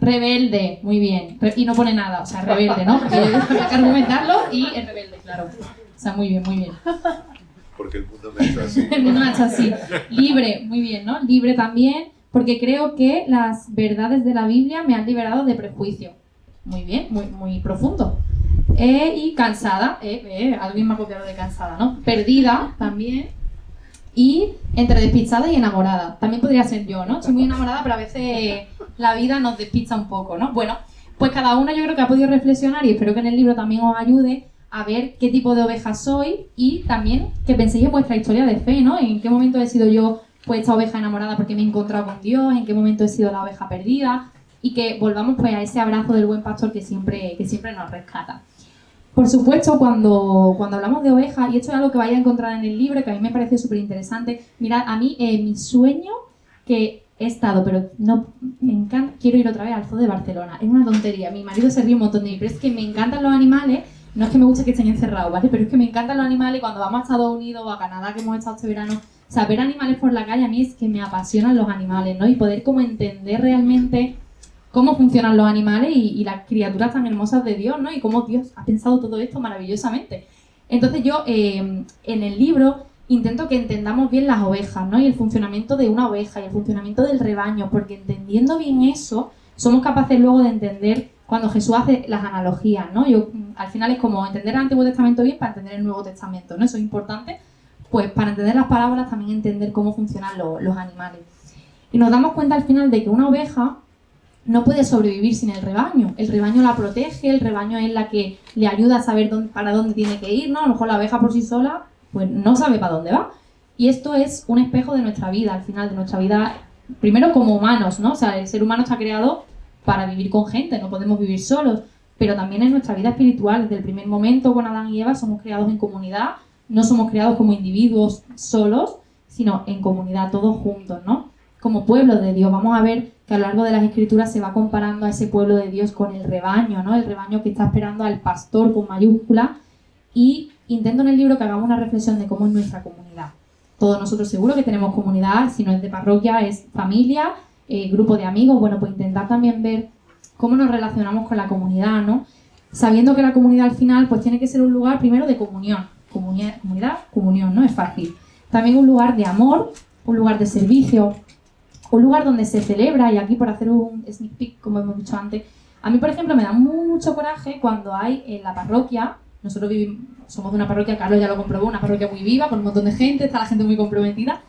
Rebelde, muy bien. Y no pone nada, o sea, rebelde, ¿no? Porque hay que argumentarlo y es rebelde, claro. O sea, muy bien, muy bien. Porque el mundo me ha hecho así. El mundo me ha hecho así. Libre, muy bien, ¿no? Libre también, porque creo que las verdades de la Biblia me han liberado de prejuicio. Muy bien, muy profundo. Y cansada, alguien me ha copiado de cansada, ¿no? Perdida también. Y entre despistada y enamorada. También podría ser yo, ¿no? Estoy muy enamorada, pero a veces la vida nos despista un poco, ¿no? Bueno, pues cada uno yo creo que ha podido reflexionar y espero que en el libro también os ayude a ver qué tipo de oveja soy y también que penséis en vuestra historia de fe, ¿no? En qué momento he sido yo pues esta oveja enamorada porque me he encontrado con Dios, en qué momento he sido la oveja perdida y que volvamos pues a ese abrazo del buen pastor que siempre nos rescata. Por supuesto, cuando hablamos de ovejas, y esto es algo que vais a encontrar en el libro, que a mí me pareció súper interesante, mirad, a mí mi sueño que he estado, pero no me encanta, quiero ir otra vez al Zoo de Barcelona, es una tontería, mi marido se ríe un montón de mí, pero es que me encantan los animales, no es que me guste que estén encerrados, ¿vale? Pero es que me encantan los animales y cuando vamos a Estados Unidos o a Canadá, que hemos estado este verano, o sea, ver animales por la calle, a mí es que me apasionan los animales, ¿no? Y poder como entender realmente cómo funcionan los animales y las criaturas tan hermosas de Dios, ¿no? Y cómo Dios ha pensado todo esto maravillosamente. Entonces yo, en el libro, intento que entendamos bien las ovejas, ¿no? Y el funcionamiento de una oveja y el funcionamiento del rebaño, porque entendiendo bien eso, somos capaces luego de entender cuando Jesús hace las analogías, ¿no? Yo, al final es como entender el Antiguo Testamento bien para entender el Nuevo Testamento, ¿no? Eso es importante, pues para entender las parábolas también entender cómo funcionan los animales. Y nos damos cuenta al final de que una oveja no puede sobrevivir sin el rebaño. El rebaño la protege, el rebaño es la que le ayuda a saber para dónde tiene que ir, ¿no? A lo mejor la oveja por sí sola, pues no sabe para dónde va. Y esto es un espejo de nuestra vida, al final de nuestra vida, primero como humanos, ¿no? O sea, el ser humano está creado para vivir con gente, no podemos vivir solos, pero también en nuestra vida espiritual, desde el primer momento con Adán y Eva somos creados en comunidad, no somos creados como individuos solos, sino en comunidad, todos juntos, ¿no? Como pueblo de Dios. Vamos a ver que a lo largo de las Escrituras se va comparando a ese pueblo de Dios con el rebaño, ¿no? El rebaño que está esperando al pastor con mayúscula, y intento en el libro que hagamos una reflexión de cómo es nuestra comunidad. Todos nosotros seguro que tenemos comunidad, si no es de parroquia, es familia, grupo de amigos, bueno, pues intentar también ver cómo nos relacionamos con la comunidad, ¿no? Sabiendo que la comunidad al final pues tiene que ser un lugar primero de comunión, comunión, ¿no? Es fácil. También un lugar de amor, un lugar de servicio, un lugar donde se celebra, y aquí por hacer un sneak peek, como hemos dicho antes, a mí por ejemplo me da mucho coraje cuando hay en la parroquia, nosotros somos de una parroquia, Carlos ya lo comprobó, una parroquia muy viva, con un montón de gente, está la gente muy comprometida.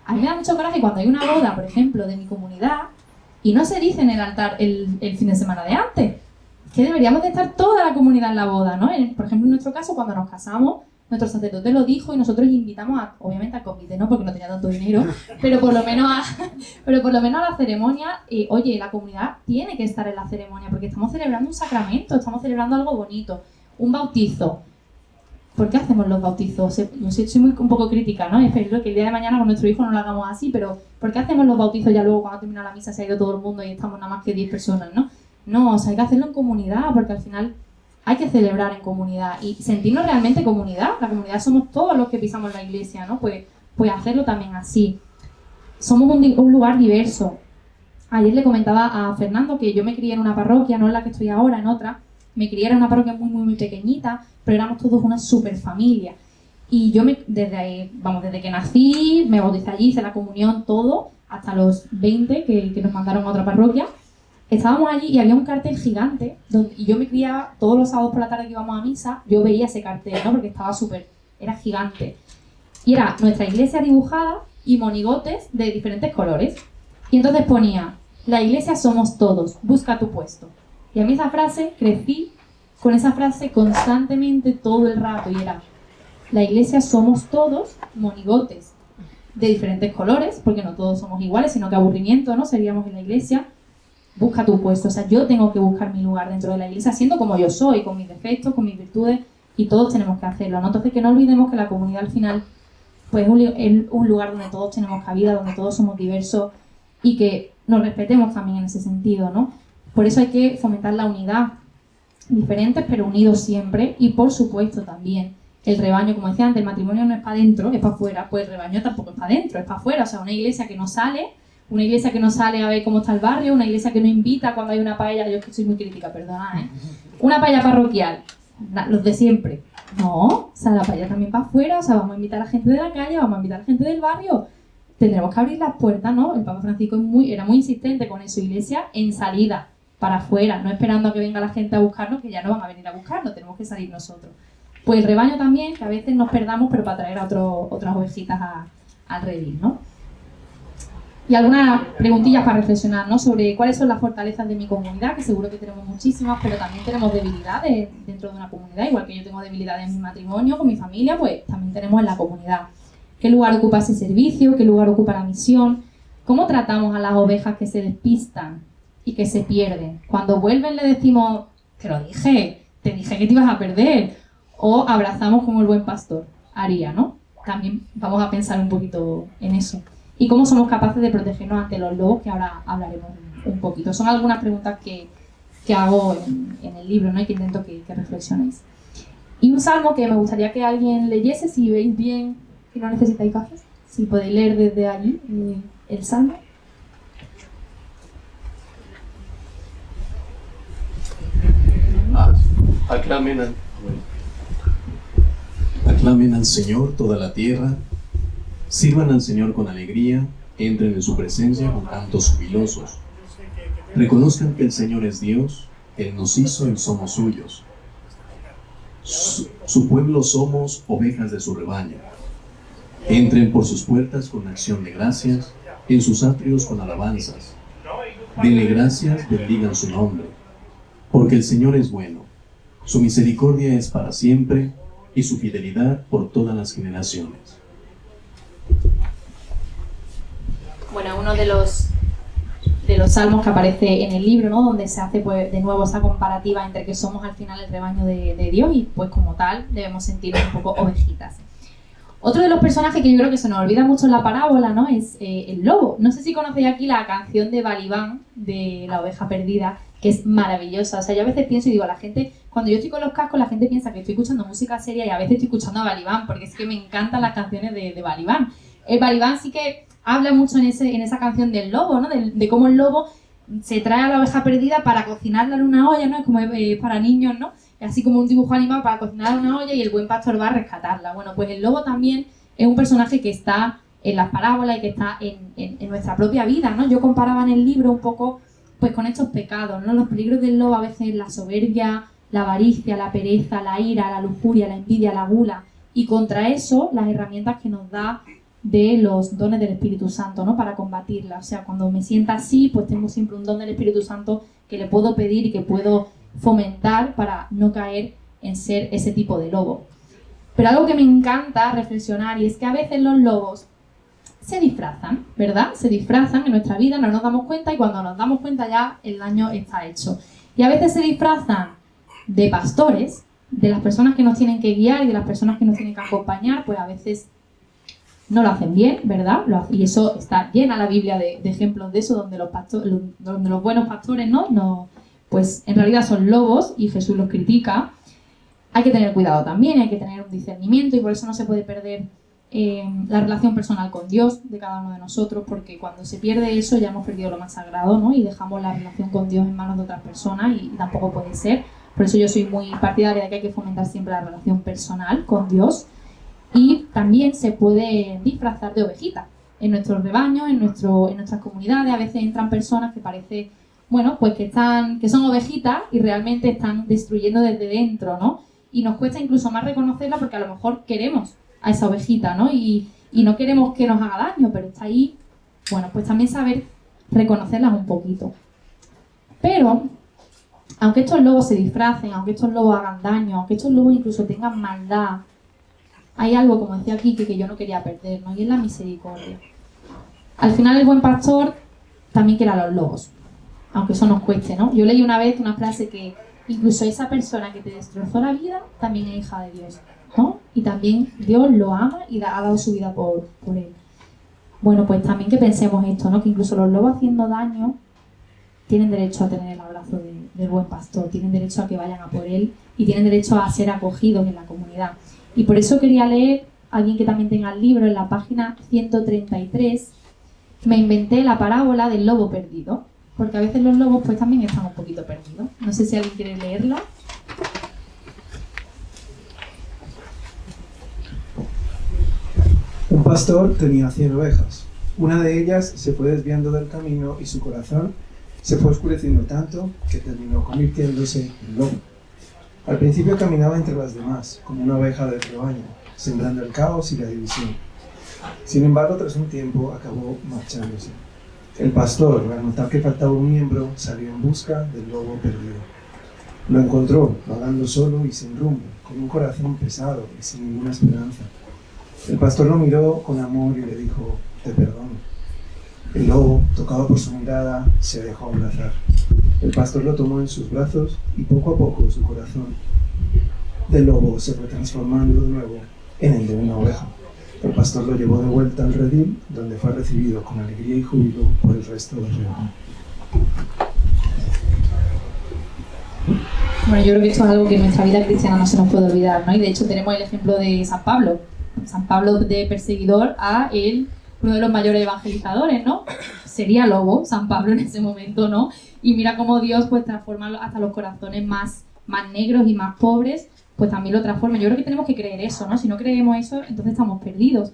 A mí me da mucho coraje cuando hay una boda, por ejemplo, de mi comunidad, y no se dice en el altar el fin de semana de antes, que deberíamos de estar toda la comunidad en la boda, ¿no? Por ejemplo, en nuestro caso, cuando nos casamos, nuestro sacerdote lo dijo y nosotros invitamos obviamente al convite, ¿no? Porque no tenía tanto dinero, pero por lo menos a la ceremonia, oye, la comunidad tiene que estar en la ceremonia, porque estamos celebrando un sacramento, estamos celebrando algo bonito, un bautizo. ¿Por qué hacemos los bautizos? Yo soy un poco crítica, ¿no? Espero que el día de mañana con nuestro hijo no lo hagamos así, pero ¿por qué hacemos los bautizos ya luego cuando termina la misa se ha ido todo el mundo y estamos nada más que 10 personas, ¿no? No, o sea, hay que hacerlo en comunidad, porque al final hay que celebrar en comunidad y sentirnos realmente comunidad. La comunidad somos todos los que pisamos la iglesia, ¿no? Pues hacerlo también así. Somos un lugar diverso. Ayer le comentaba a Fernando que yo me crié en una parroquia, no en la que estoy ahora, en otra. Me crié en una parroquia muy, muy, muy pequeñita, pero éramos todos una super familia. Y yo desde que nací, me bauticé allí, hice la comunión, todo, hasta los 20 que nos mandaron a otra parroquia. Estábamos allí y había un cartel gigante, y yo me criaba todos los sábados por la tarde que íbamos a misa, yo veía ese cartel, ¿no? Porque era gigante. Y era nuestra iglesia dibujada y monigotes de diferentes colores. Y entonces ponía, la iglesia somos todos, busca tu puesto. Y a mí esa frase, crecí con esa frase constantemente todo el rato, y era, la iglesia somos todos, monigotes de diferentes colores, porque no todos somos iguales, sino que aburrimiento, ¿no? Seríamos en la iglesia. Busca tu puesto, o sea, yo tengo que buscar mi lugar dentro de la iglesia, siendo como yo soy, con mis defectos, con mis virtudes, y todos tenemos que hacerlo, ¿no? Entonces, que no olvidemos que la comunidad al final pues es un lugar donde todos tenemos cabida, donde todos somos diversos, y que nos respetemos también en ese sentido, ¿no? Por eso hay que fomentar la unidad, diferentes pero unidos siempre, y por supuesto también el rebaño, como decía antes, el matrimonio no es para adentro, es para afuera, pues el rebaño tampoco es para adentro, es para afuera, o sea, una iglesia que no sale a ver cómo está el barrio, una iglesia que no invita cuando hay una paella, yo es que soy muy crítica, perdona, una paella parroquial, los de siempre, no, o sea, la paella también para afuera, o sea, vamos a invitar a la gente de la calle, vamos a invitar a la gente del barrio, tendremos que abrir las puertas, ¿no? El Papa Francisco era muy insistente con eso, iglesia en salida, para afuera, no esperando a que venga la gente a buscarnos, que ya no van a venir a buscarnos, tenemos que salir nosotros. Pues el rebaño también, que a veces nos perdamos, pero para traer a otras ovejitas al redil, ¿no? Y algunas preguntillas para reflexionar, ¿no? Sobre cuáles son las fortalezas de mi comunidad, que seguro que tenemos muchísimas, pero también tenemos debilidades dentro de una comunidad, igual que yo tengo debilidades en mi matrimonio, con mi familia, pues también tenemos en la comunidad. ¿Qué lugar ocupa ese servicio? ¿Qué lugar ocupa la misión? ¿Cómo tratamos a las ovejas que se despistan y que se pierden? Cuando vuelven le decimos, te lo dije, te dije que te ibas a perder. O abrazamos como el buen pastor haría, ¿no? También vamos a pensar un poquito en eso. Y cómo somos capaces de protegernos ante los lobos, que ahora hablaremos un poquito. Son algunas preguntas que hago en el libro, ¿no? Y que intento que reflexionéis. Y un salmo que me gustaría que alguien leyese, si veis bien y no necesitáis gafas, si podéis leer desde allí el salmo. Aclamen al Señor toda la tierra, sirvan al Señor con alegría, entren en su presencia con cantos jubilosos. Reconozcan que el Señor es Dios, Él nos hizo y somos suyos. Su pueblo somos, ovejas de su rebaño. Entren por sus puertas con acción de gracias, en sus atrios con alabanzas. Denle gracias, bendigan su nombre, porque el Señor es bueno. Su misericordia es para siempre y su fidelidad por todas las generaciones. Bueno, uno de los salmos que aparece en el libro, ¿no? Donde se hace pues de nuevo esa comparativa entre que somos al final el rebaño de Dios y pues como tal debemos sentirnos un poco ovejitas. Otro de los personajes que yo creo que se nos olvida mucho en la parábola, ¿no? Es el lobo. No sé si conocéis aquí la canción de Balibán, de La oveja perdida, que es maravillosa. O sea, yo a veces pienso y digo, la gente, cuando yo estoy con los cascos, la gente piensa que estoy escuchando música seria y a veces estoy escuchando a Balibán, porque es que me encantan las canciones de Balibán. El Balibán sí que habla mucho en esa canción del lobo, ¿no? De cómo el lobo se trae a la oveja perdida para cocinarla en una olla, ¿no? Es como para niños, ¿no? Así como un dibujo animado para cocinar en una olla y el buen pastor va a rescatarla. Bueno, pues el lobo también es un personaje que está en las parábolas y que está en nuestra propia vida, ¿no? Yo comparaba en el libro un poco pues con estos pecados, ¿no? Los peligros del lobo a veces la soberbia, la avaricia, la pereza, la ira, la lujuria, la envidia, la gula. Y contra eso, las herramientas que nos da de los dones del Espíritu Santo, ¿no? Para combatirla. O sea, cuando me sienta así, pues tengo siempre un don del Espíritu Santo que le puedo pedir y que puedo fomentar para no caer en ser ese tipo de lobo. Pero algo que me encanta reflexionar y es que a veces los lobos se disfrazan, ¿verdad? Se disfrazan en nuestra vida, no nos damos cuenta y cuando nos damos cuenta ya el daño está hecho. Y a veces se disfrazan de pastores, de las personas que nos tienen que guiar y de las personas que nos tienen que acompañar, pues a veces no lo hacen bien, ¿verdad? Y eso está llena la Biblia de ejemplos de eso, donde los buenos pastores no, pues en realidad son lobos y Jesús los critica. Hay que tener cuidado también, hay que tener un discernimiento y por eso no se puede perder la relación personal con Dios de cada uno de nosotros, porque cuando se pierde eso ya hemos perdido lo más sagrado, ¿no? Y dejamos la relación con Dios en manos de otras personas y tampoco puede ser. Por eso yo soy muy partidaria de que hay que fomentar siempre la relación personal con Dios. Y también se puede disfrazar de ovejita en nuestros rebaños, en nuestras comunidades. A veces entran personas que parece, bueno, pues que son ovejitas y realmente están destruyendo desde dentro, ¿no? Y nos cuesta incluso más reconocerla porque a lo mejor queremos a esa ovejita, ¿no? Y no queremos que nos haga daño, pero está ahí. Bueno, pues también saber reconocerlas un poquito. Pero, aunque estos lobos se disfracen, aunque estos lobos hagan daño, aunque estos lobos incluso tengan maldad, hay algo, como decía aquí, que yo no quería perder, ¿no? Y es la misericordia. Al final el buen pastor también quiere a los lobos, aunque eso nos cueste, ¿no? Yo leí una vez una frase que incluso esa persona que te destrozó la vida también es hija de Dios, ¿no? Y también Dios lo ama y ha dado su vida por él. Bueno, pues también que pensemos esto, ¿no? Que incluso los lobos haciendo daño tienen derecho a tener el abrazo del buen pastor, tienen derecho a que vayan a por él y tienen derecho a ser acogidos en la comunidad. Y por eso quería leer, alguien que también tenga el libro, en la página 133, me inventé la parábola del lobo perdido, porque a veces los lobos pues también están un poquito perdidos. No sé si alguien quiere leerla. Un pastor tenía 100 ovejas. Una de ellas se fue desviando del camino y su corazón se fue oscureciendo tanto que terminó convirtiéndose en lobo. Al principio caminaba entre las demás, como una oveja del rebaño, sembrando el caos y la división. Sin embargo, tras un tiempo acabó marchándose. El pastor, al notar que faltaba un miembro, salió en busca del lobo perdido. Lo encontró, vagando solo y sin rumbo, con un corazón pesado y sin ninguna esperanza. El pastor lo miró con amor y le dijo: te perdono. El lobo, tocado por su mirada, se dejó abrazar. El pastor lo tomó en sus brazos y poco a poco su corazón del lobo se fue transformando de nuevo en el de una oveja. El pastor lo llevó de vuelta al redil, donde fue recibido con alegría y júbilo por el resto del rebaño. Bueno, yo creo que esto es algo que en nuestra vida cristiana no se nos puede olvidar, ¿no? Y de hecho tenemos el ejemplo de San Pablo. San Pablo de perseguidor a uno de los mayores evangelizadores, ¿no? Sería lobo, San Pablo en ese momento, ¿no? Y mira cómo Dios pues transforma hasta los corazones más negros y más pobres, pues también lo transforma. Yo creo que tenemos que creer eso, ¿no? Si no creemos eso, entonces estamos perdidos.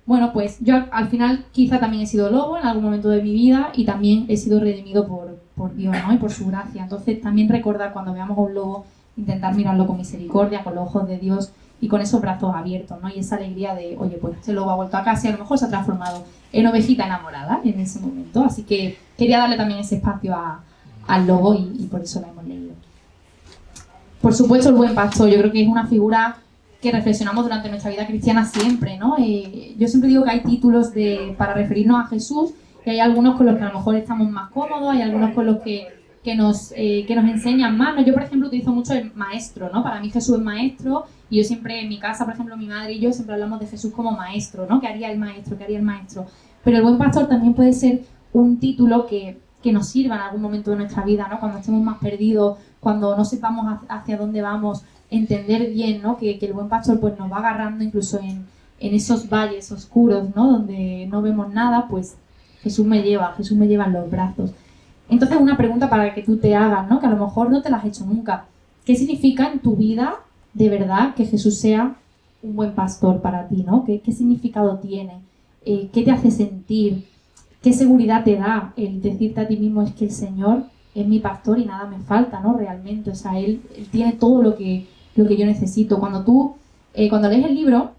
Bueno, pues yo al final quizá también he sido lobo en algún momento de mi vida y también he sido redimido por Dios, ¿no? Y por su gracia. Entonces también recordar cuando veamos a un lobo, intentar mirarlo con misericordia, con los ojos de Dios y con esos brazos abiertos, ¿no? Y esa alegría de, oye, pues ese lobo ha vuelto a casa y a lo mejor se ha transformado en ovejita enamorada en ese momento. Así que quería darle también ese espacio al lobo y por eso la hemos leído. Por supuesto, el buen pastor, yo creo que es una figura que reflexionamos durante nuestra vida cristiana siempre, ¿no? Yo siempre digo que hay títulos para referirnos a Jesús y hay algunos con los que a lo mejor estamos más cómodos, hay algunos con los que nos enseñan más, ¿no? Yo, por ejemplo, utilizo mucho el maestro, ¿no? Para mí Jesús es maestro y yo siempre en mi casa, por ejemplo, mi madre y yo siempre hablamos de Jesús como maestro, ¿no? ¿Qué haría el maestro? ¿Qué haría el maestro? Pero el buen pastor también puede ser un título que nos sirva en algún momento de nuestra vida, ¿no? Cuando estemos más perdidos, cuando no sepamos hacia dónde vamos, entender bien, ¿no? Que el buen pastor pues nos va agarrando incluso en esos valles oscuros, ¿no? Donde no vemos nada, pues Jesús me lleva en los brazos. Entonces, una pregunta para que tú te hagas, ¿no? Que a lo mejor no te la has hecho nunca. ¿Qué significa en tu vida, de verdad, que Jesús sea un buen pastor para ti, ¿no? ¿Qué significado tiene? ¿Qué te hace sentir? ¿Qué seguridad te da el decirte a ti mismo es que el Señor es mi pastor y nada me falta, ¿no? Realmente, o sea, Él tiene todo lo que yo necesito. Cuando lees el libro,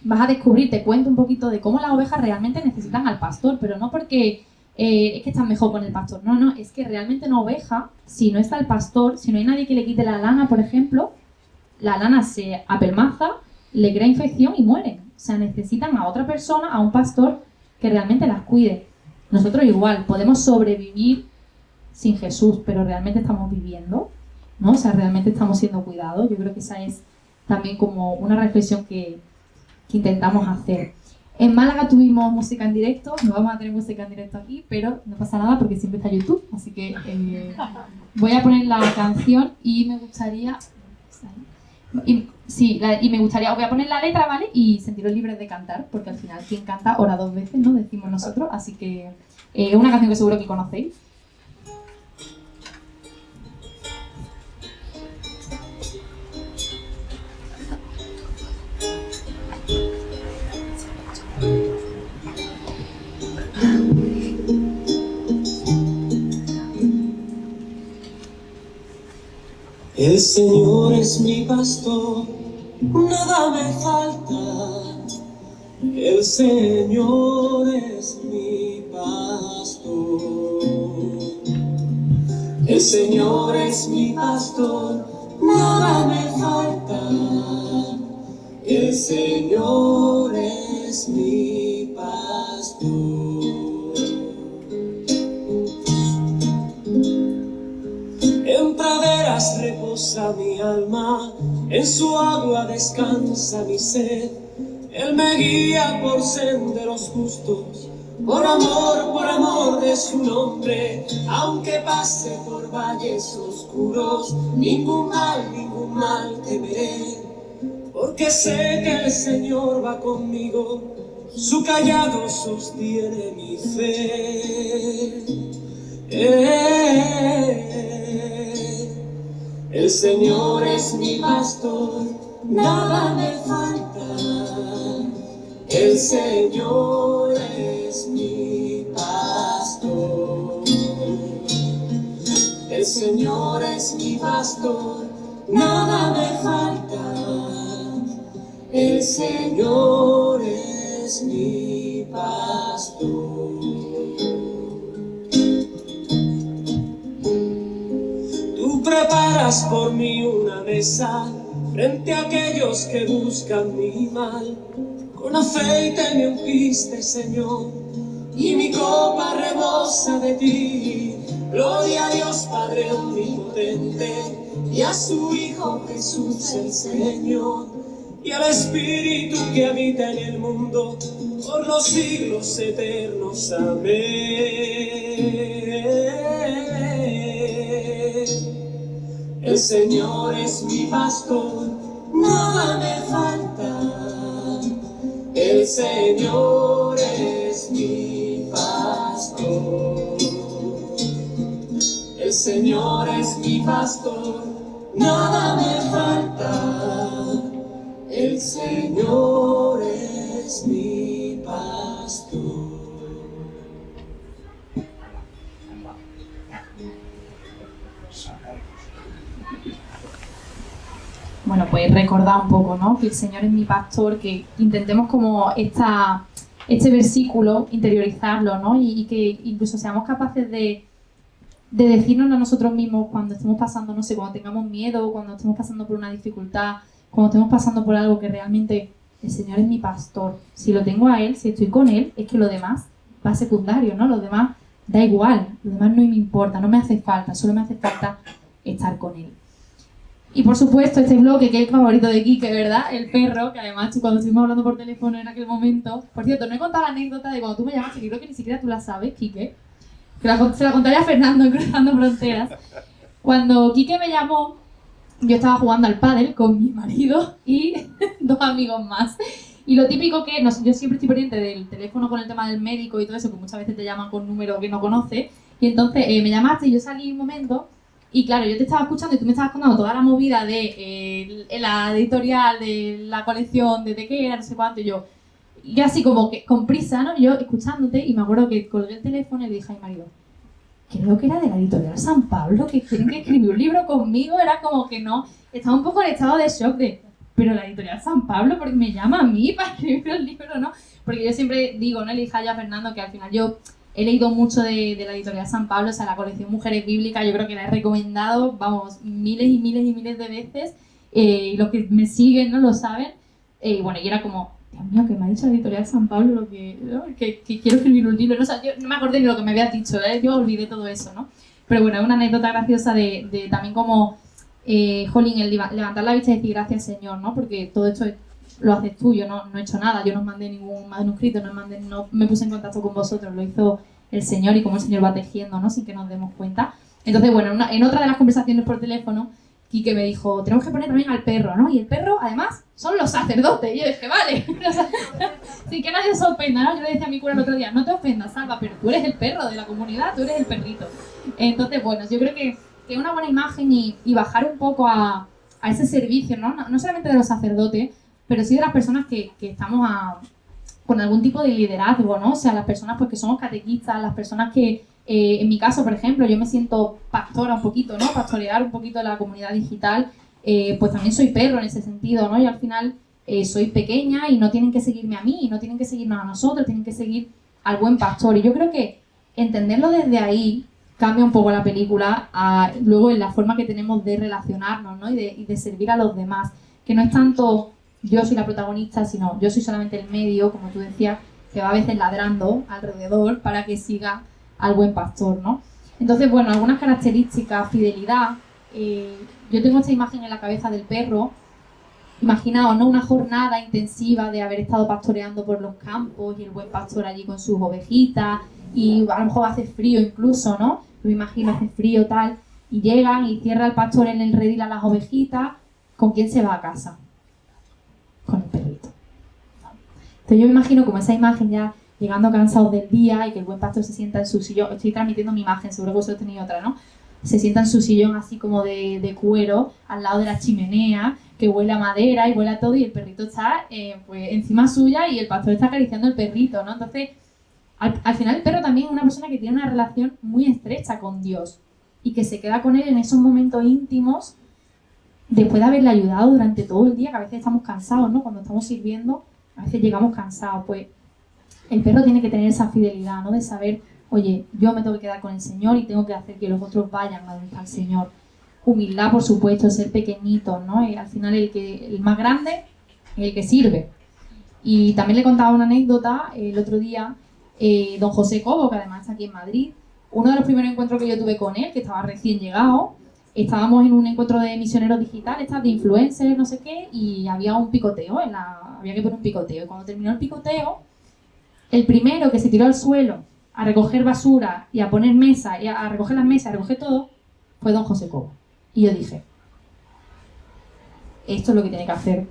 vas a descubrir, te cuento un poquito de cómo las ovejas realmente necesitan al pastor, pero no porque es que están mejor con el pastor, no, es que realmente una oveja, si no está el pastor, si no hay nadie que le quite la lana, por ejemplo, la lana se apelmaza, le crea infección y mueren. O sea, necesitan a otra persona, a un pastor que realmente las cuide. Nosotros igual, podemos sobrevivir sin Jesús, pero realmente estamos viviendo, ¿no? O sea, realmente estamos siendo cuidados. Yo creo que esa es también como una reflexión que intentamos hacer. En Málaga tuvimos música en directo, no vamos a tener música en directo aquí, pero no pasa nada porque siempre está YouTube, así que voy a poner la canción y me gustaría... os voy a poner la letra, ¿vale? Y sentiros libres de cantar, porque al final quien canta ora dos veces, ¿no? Decimos nosotros, así que es una canción que seguro que conocéis. El Señor es mi pastor, nada me falta. El Señor es mi pastor. El Señor es mi pastor, nada me falta. El Señor es mi pastor. En praderas reposa mi alma, en su agua descansa mi sed. Él me guía por senderos justos, por amor de su nombre. Aunque pase por valles oscuros, ningún mal temeré. Porque sé que el Señor va conmigo, su callado sostiene mi fe. El Señor es mi pastor, nada me falta. El Señor es mi pastor. El Señor es mi pastor, nada me falta. El Señor es mi pastor. preparas por mí una mesa frente a aquellos que buscan mi mal. Con aceite me ungiste, Señor, y mi copa rebosa de ti. Gloria a Dios Padre omnipotente, y a su Hijo Jesús el Señor, y al Espíritu que habita en el mundo, por los siglos eternos. Amén. El Señor es mi pastor, nada me falta. El Señor es mi pastor. El Señor es mi pastor, nada me falta. El Señor es mi pastor. Bueno, pues recordar un poco, ¿no? Que el Señor es mi pastor, que intentemos como este versículo interiorizarlo, ¿no? Y que incluso seamos capaces de decirnos a nosotros mismos cuando estemos pasando, no sé, cuando tengamos miedo, cuando estemos pasando por una dificultad, cuando estemos pasando por algo que realmente el Señor es mi pastor. Si lo tengo a Él, si estoy con Él, es que lo demás va secundario, ¿no? Lo demás da igual, lo demás no me importa, no me hace falta, solo me hace falta estar con Él. Y por supuesto este bloque que es el favorito de Quique, ¿verdad? El perro, que además cuando estuvimos hablando por teléfono en aquel momento... Por cierto, no he contado la anécdota de cuando tú me llamaste, que creo que ni siquiera tú la sabes, Quique. Que se la contaría a Fernando en Cruzando Fronteras. Cuando Quique me llamó, yo estaba jugando al pádel con mi marido y dos amigos más. Y lo típico que yo siempre estoy pendiente del teléfono con el tema del médico y todo eso, que muchas veces te llaman con número que no conoces. Y entonces me llamaste y yo salí un momento... Y claro, yo te estaba escuchando y tú me estabas contando toda la movida de la editorial, de la colección, de qué era, no sé cuánto, y yo así como que con prisa, ¿no? Yo escuchándote y me acuerdo que colgué el teléfono y le dije a mi marido, creo que era de la editorial San Pablo, que tienen que escribir un libro conmigo, era como que no, estaba un poco en estado de shock pero la editorial San Pablo, porque me llama a mí para escribir el libro, ¿no? Porque yo siempre digo, ¿no? Le dije a Fernando que al final yo... He leído mucho de la editorial San Pablo, o sea, la colección Mujeres Bíblicas, yo creo que la he recomendado, vamos, miles y miles y miles de veces, y los que me siguen no lo saben, bueno, y era como, Dios mío, que me ha dicho la editorial San Pablo lo que, ¿no? que quiero escribir un libro, no, o sea, yo no me acordé ni lo que me había dicho, yo olvidé todo eso, ¿no? Pero bueno, es una anécdota graciosa de también como, jolín, el levantar la vista y decir gracias Señor, ¿no? Porque todo esto lo haces tú, yo no he hecho nada, yo no mandé ningún manuscrito, no me puse en contacto con vosotros, lo hizo el Señor y cómo el Señor va tejiendo, ¿no? Sin que nos demos cuenta. Entonces, bueno, en otra de las conversaciones por teléfono, Quique me dijo, tenemos que poner también al perro, ¿no? Y el perro, además, son los sacerdotes. Y yo dije, vale, sin que nadie se ofenda, ¿no? Yo le decía a mi cura el otro día, no te ofendas, Salva, pero tú eres el perro de la comunidad, tú eres el perrito. Entonces, bueno, yo creo que es una buena imagen y bajar un poco a ese servicio, ¿no? No solamente de los sacerdotes, pero sí de las personas que estamos con algún tipo de liderazgo, ¿no? O sea, las personas pues, que somos catequistas, las personas que, en mi caso, por ejemplo, yo me siento pastora un poquito, ¿no? Pastorear un poquito la comunidad digital, pues también soy perro en ese sentido, ¿no? Y al final soy pequeña y no tienen que seguirme a mí, y no tienen que seguirnos a nosotros, tienen que seguir al buen pastor. Y yo creo que entenderlo desde ahí cambia un poco la película, luego en la forma que tenemos de relacionarnos, ¿no? Y de servir a los demás, que no es tanto... Yo soy la protagonista, sino yo soy solamente el medio, como tú decías, que va a veces ladrando alrededor para que siga al buen pastor, ¿no? Entonces, bueno, algunas características, fidelidad. Yo tengo esta imagen en la cabeza del perro. Imaginaos, ¿no? Una jornada intensiva de haber estado pastoreando por los campos y el buen pastor allí con sus ovejitas y a lo mejor hace frío incluso, ¿no? Yo me imagino hace frío tal y llegan y cierra el pastor en el redil a las ovejitas. ¿Con quién se va a casa? Con el perrito. Entonces yo me imagino como esa imagen ya llegando cansados del día y que el buen pastor se sienta en su sillón. Estoy transmitiendo mi imagen, seguro que vosotros tenéis otra, ¿no? Se sienta en su sillón así como de cuero al lado de la chimenea, que huele a madera y huele a todo y el perrito está pues encima suya y el pastor está acariciando al perrito, ¿no? Entonces al final el perro también es una persona que tiene una relación muy estrecha con Dios y que se queda con él en esos momentos íntimos después de haberle ayudado durante todo el día, que a veces estamos cansados, ¿no? Cuando estamos sirviendo, a veces llegamos cansados, pues el perro tiene que tener esa fidelidad, ¿no? De saber, oye, yo me tengo que quedar con el Señor y tengo que hacer que los otros vayan a donde está el Señor. humildad, por supuesto, ser pequeñito, ¿no? Y al final el más grande es el que sirve. Y también le contaba una anécdota el otro día, don José Cobo, que además está aquí en Madrid. Uno de los primeros encuentros que yo tuve con él, que estaba recién llegado, estábamos en un encuentro de misioneros digitales, de influencers, no sé qué, y había un picoteo, había que poner un picoteo. Y cuando terminó el picoteo, el primero que se tiró al suelo a recoger basura y a poner mesa, y a recoger las mesas, a recoger todo, fue don José Cobo. Y yo dije, esto es lo que tiene que hacer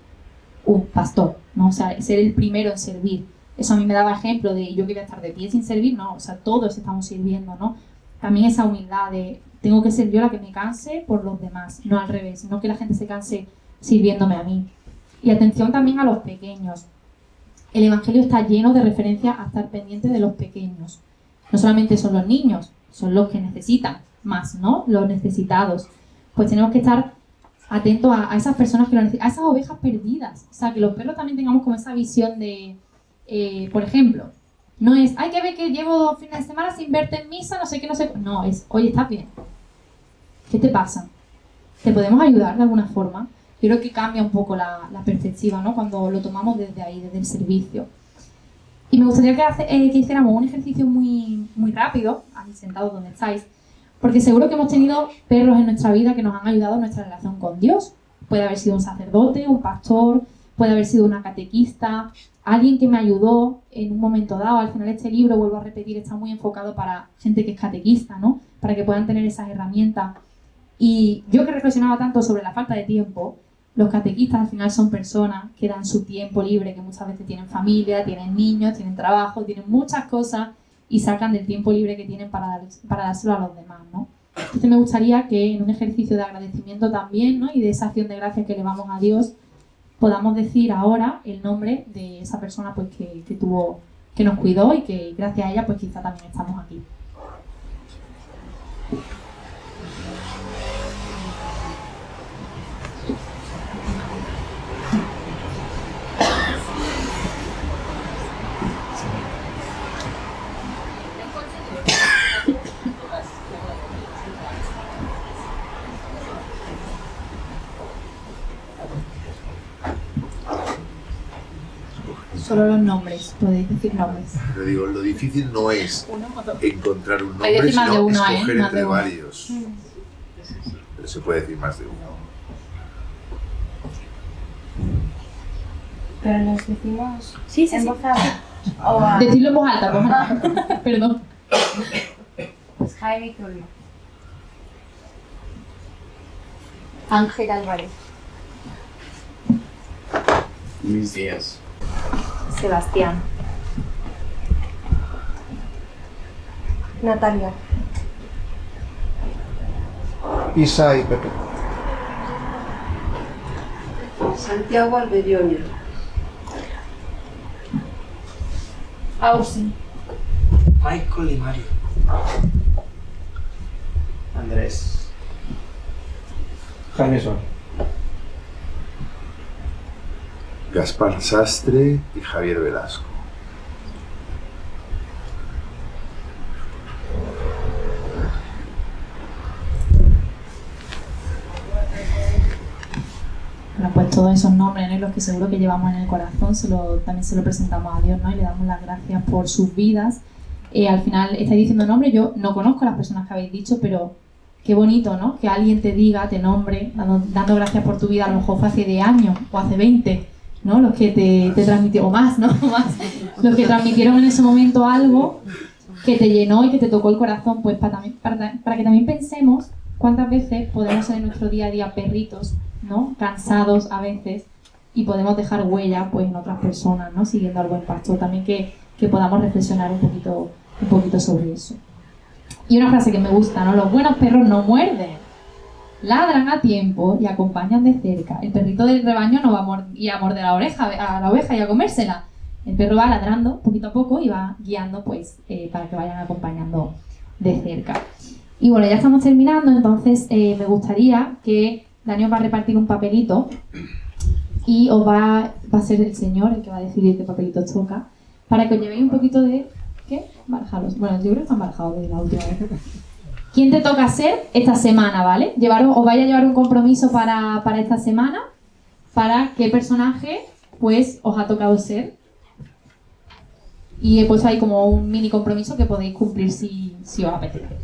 un pastor, ¿no? O sea, ser el primero en servir. Eso a mí me daba ejemplo de yo que voy a estar de pie sin servir, no, o sea, todos estamos sirviendo, ¿no? También esa humildad de tengo que ser yo la que me canse por los demás, no al revés, no que la gente se canse sirviéndome a mí. Y atención también a los pequeños. El Evangelio está lleno de referencias a estar pendiente de los pequeños. No solamente son los niños, son los que necesitan más, ¿no? Los necesitados. Pues tenemos que estar atentos a esas personas que lo necesitan, a esas ovejas perdidas. O sea, que los perros también tengamos como esa visión de, por ejemplo, no es, hay que ver que llevo 2 fines de semana sin verte en misa, no sé qué, no sé qué. No, es, oye, ¿estás bien? ¿Qué te pasa? ¿Te podemos ayudar de alguna forma? Yo creo que cambia un poco la perspectiva, ¿no? Cuando lo tomamos desde ahí, desde el servicio. Y me gustaría que hiciéramos un ejercicio muy, muy rápido, ahí sentados donde estáis, porque seguro que hemos tenido perros en nuestra vida que nos han ayudado en nuestra relación con Dios. Puede haber sido un sacerdote, un pastor, puede haber sido una catequista, alguien que me ayudó en un momento dado. Al final este libro, vuelvo a repetir, está muy enfocado para gente que es catequista, ¿no? Para que puedan tener esas herramientas. Y yo que reflexionaba tanto sobre la falta de tiempo, los catequistas al final son personas que dan su tiempo libre, que muchas veces tienen familia, tienen niños, tienen trabajo, tienen muchas cosas y sacan del tiempo libre que tienen para dárselo a los demás, ¿no? Entonces me gustaría que en un ejercicio de agradecimiento también, ¿no? Y de esa acción de gracias que elevamos a Dios, podamos decir ahora el nombre de esa persona pues que nos cuidó y que gracias a ella pues quizá también estamos aquí. Solo los nombres, podéis decir nombres. Pero digo, lo difícil no es encontrar un Podéis nombre, decir más de sino uno, escoger más entre de uno. varios. Pero se puede decir más de uno. Pero nos decimos Sí, en voz alta. O a... Decirlo en voz alta, pues. Perdón. Pues Jaime Tulio. Ángel Álvarez. Luis Díaz. Sebastián. Natalia. Isa y Pepe. Santiago Albelloña. Ausi. Michael y Mario. Andrés. Jaime Sol. Gaspar Sastre y Javier Velasco. Bueno, pues todos esos nombres, ¿no? Y los que seguro que llevamos en el corazón, también se lo presentamos a Dios, ¿no? Y le damos las gracias por sus vidas. Al final estáis diciendo nombres, yo no conozco a las personas que habéis dicho, pero qué bonito, ¿no? Que alguien te diga, te nombre, dando gracias por tu vida, a lo mejor fue hace de años o hace 20, ¿no? Los que te transmitieron, o más, ¿no? Más. Los que transmitieron en ese momento algo que te llenó y que te tocó el corazón, pues para que también pensemos cuántas veces podemos ser en nuestro día a día perritos, ¿no? Cansados a veces, y podemos dejar huella pues en otras personas, ¿no? Siguiendo al buen pastor. También que podamos reflexionar un poquito sobre eso. Y una frase que me gusta, ¿no? Los buenos perros no muerden, ladran a tiempo y acompañan de cerca. El perrito del rebaño no va a morder a la oveja y a comérsela. El perro va ladrando poquito a poco y va guiando pues para que vayan acompañando de cerca. Y bueno, ya estamos terminando, entonces me gustaría que Dani os va a repartir un papelito y va a ser el señor el que va a decidir qué papelito os toca, para que os llevéis un poquito de... ¿Qué? Barajados. Bueno, yo creo que están barajados desde la última vez. ¿Quién te toca ser esta semana, ¿vale? Os vais a llevar un compromiso para esta semana, para qué personaje pues os ha tocado ser. Y he puesto ahí como un mini compromiso que podéis cumplir si os apetece.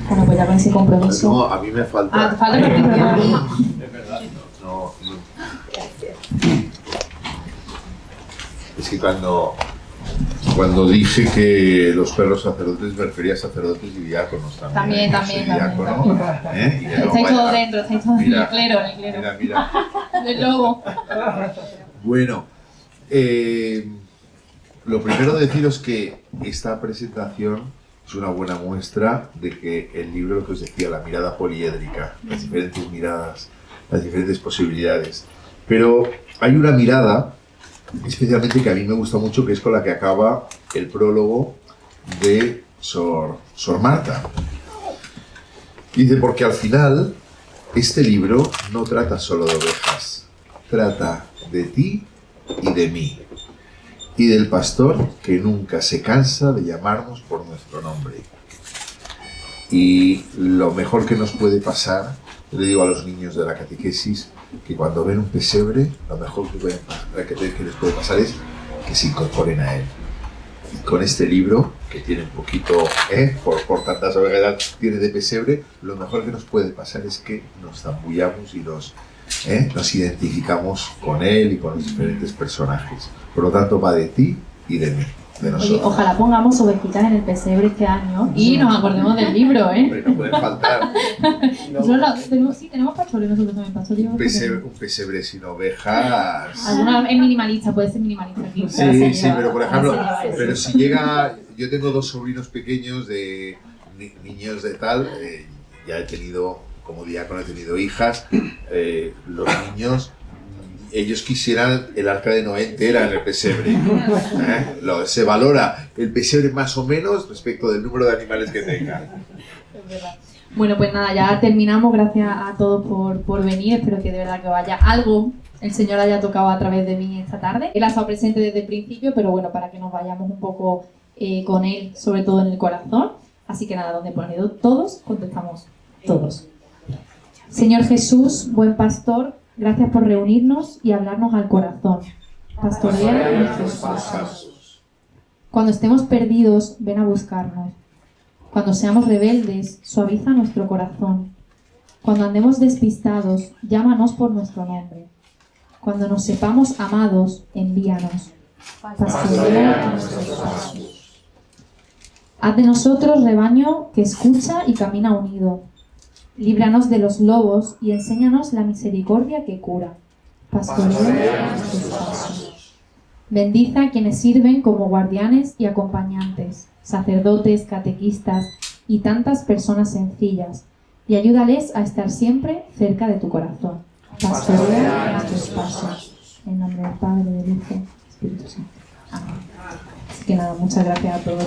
Bueno, pues ya con ese compromiso. No, a mí me falta. Te falta el compromiso. Es verdad. No. Es que cuando dije que los perros sacerdotes me refería a sacerdotes y diáconos también. También. Diácono, ¿eh? Y que no Estáis vaya- todos dentro, estáis todos en el clero. Mira. Del lobo. Bueno, lo primero deciros que esta presentación es una buena muestra de que el libro, lo que os decía, la mirada poliédrica, las diferentes miradas, las diferentes posibilidades. Pero hay una mirada, especialmente que a mí me gusta mucho, que es con la que acaba el prólogo de Sor Marta. Dice, porque al final este libro no trata solo de ovejas, trata de ti y de mí, y del pastor que nunca se cansa de llamarnos por nuestro nombre. Y lo mejor que nos puede pasar, yo le digo a los niños de la catequesis, que cuando ven un pesebre, lo mejor que les puede pasar es que se incorporen a él. Y con este libro, que tiene un poquito, por tantas ovejas tiene de pesebre, lo mejor que nos puede pasar es que nos zambullamos y nos identificamos con él y con los diferentes personajes. Por lo tanto, va de ti y de mí, de nosotros. Oye, ojalá pongamos ovejitas en el pesebre este año y nos acordemos del libro, ¿eh? Hombre, no pueden faltar. Tenemos pastores nosotros también, pastores. Un pesebre sin ovejas. Alguna es minimalista, puede ser minimalista aquí. Sí, pero por ejemplo, pero si llega, yo tengo 2 sobrinos pequeños de niños de tal, ya he tenido, como diácono he tenido hijas, los niños, ellos quisieran el arca de Noé entera en el pesebre. Se valora el pesebre más o menos respecto del número de animales que tengan. Es verdad. Bueno, pues nada, ya terminamos. Gracias a todos por venir. Espero que de verdad que vaya algo el Señor haya tocado a través de mí esta tarde. Él ha estado presente desde el principio, pero bueno, para que nos vayamos un poco con Él, sobre todo en el corazón. Así que nada, donde pone todos, contestamos todos. Señor Jesús, buen pastor, gracias por reunirnos y hablarnos al corazón. Pastorea nuestros pasos. Cuando estemos perdidos, ven a buscarnos. Cuando seamos rebeldes, suaviza nuestro corazón. Cuando andemos despistados, llámanos por nuestro nombre. Cuando nos sepamos amados, envíanos. Pastorea nuestros pasos. Haz de nosotros rebaño que escucha y camina unido. Líbranos de los lobos y enséñanos la misericordia que cura. Pastorea nuestros pasos. Bendice a quienes sirven como guardianes y acompañantes, sacerdotes, catequistas y tantas personas sencillas, y ayúdales a estar siempre cerca de tu corazón. Pastorea nuestros pasos. En nombre del Padre, del Hijo y del Espíritu Santo. Amén. Así que nada, muchas gracias a todos.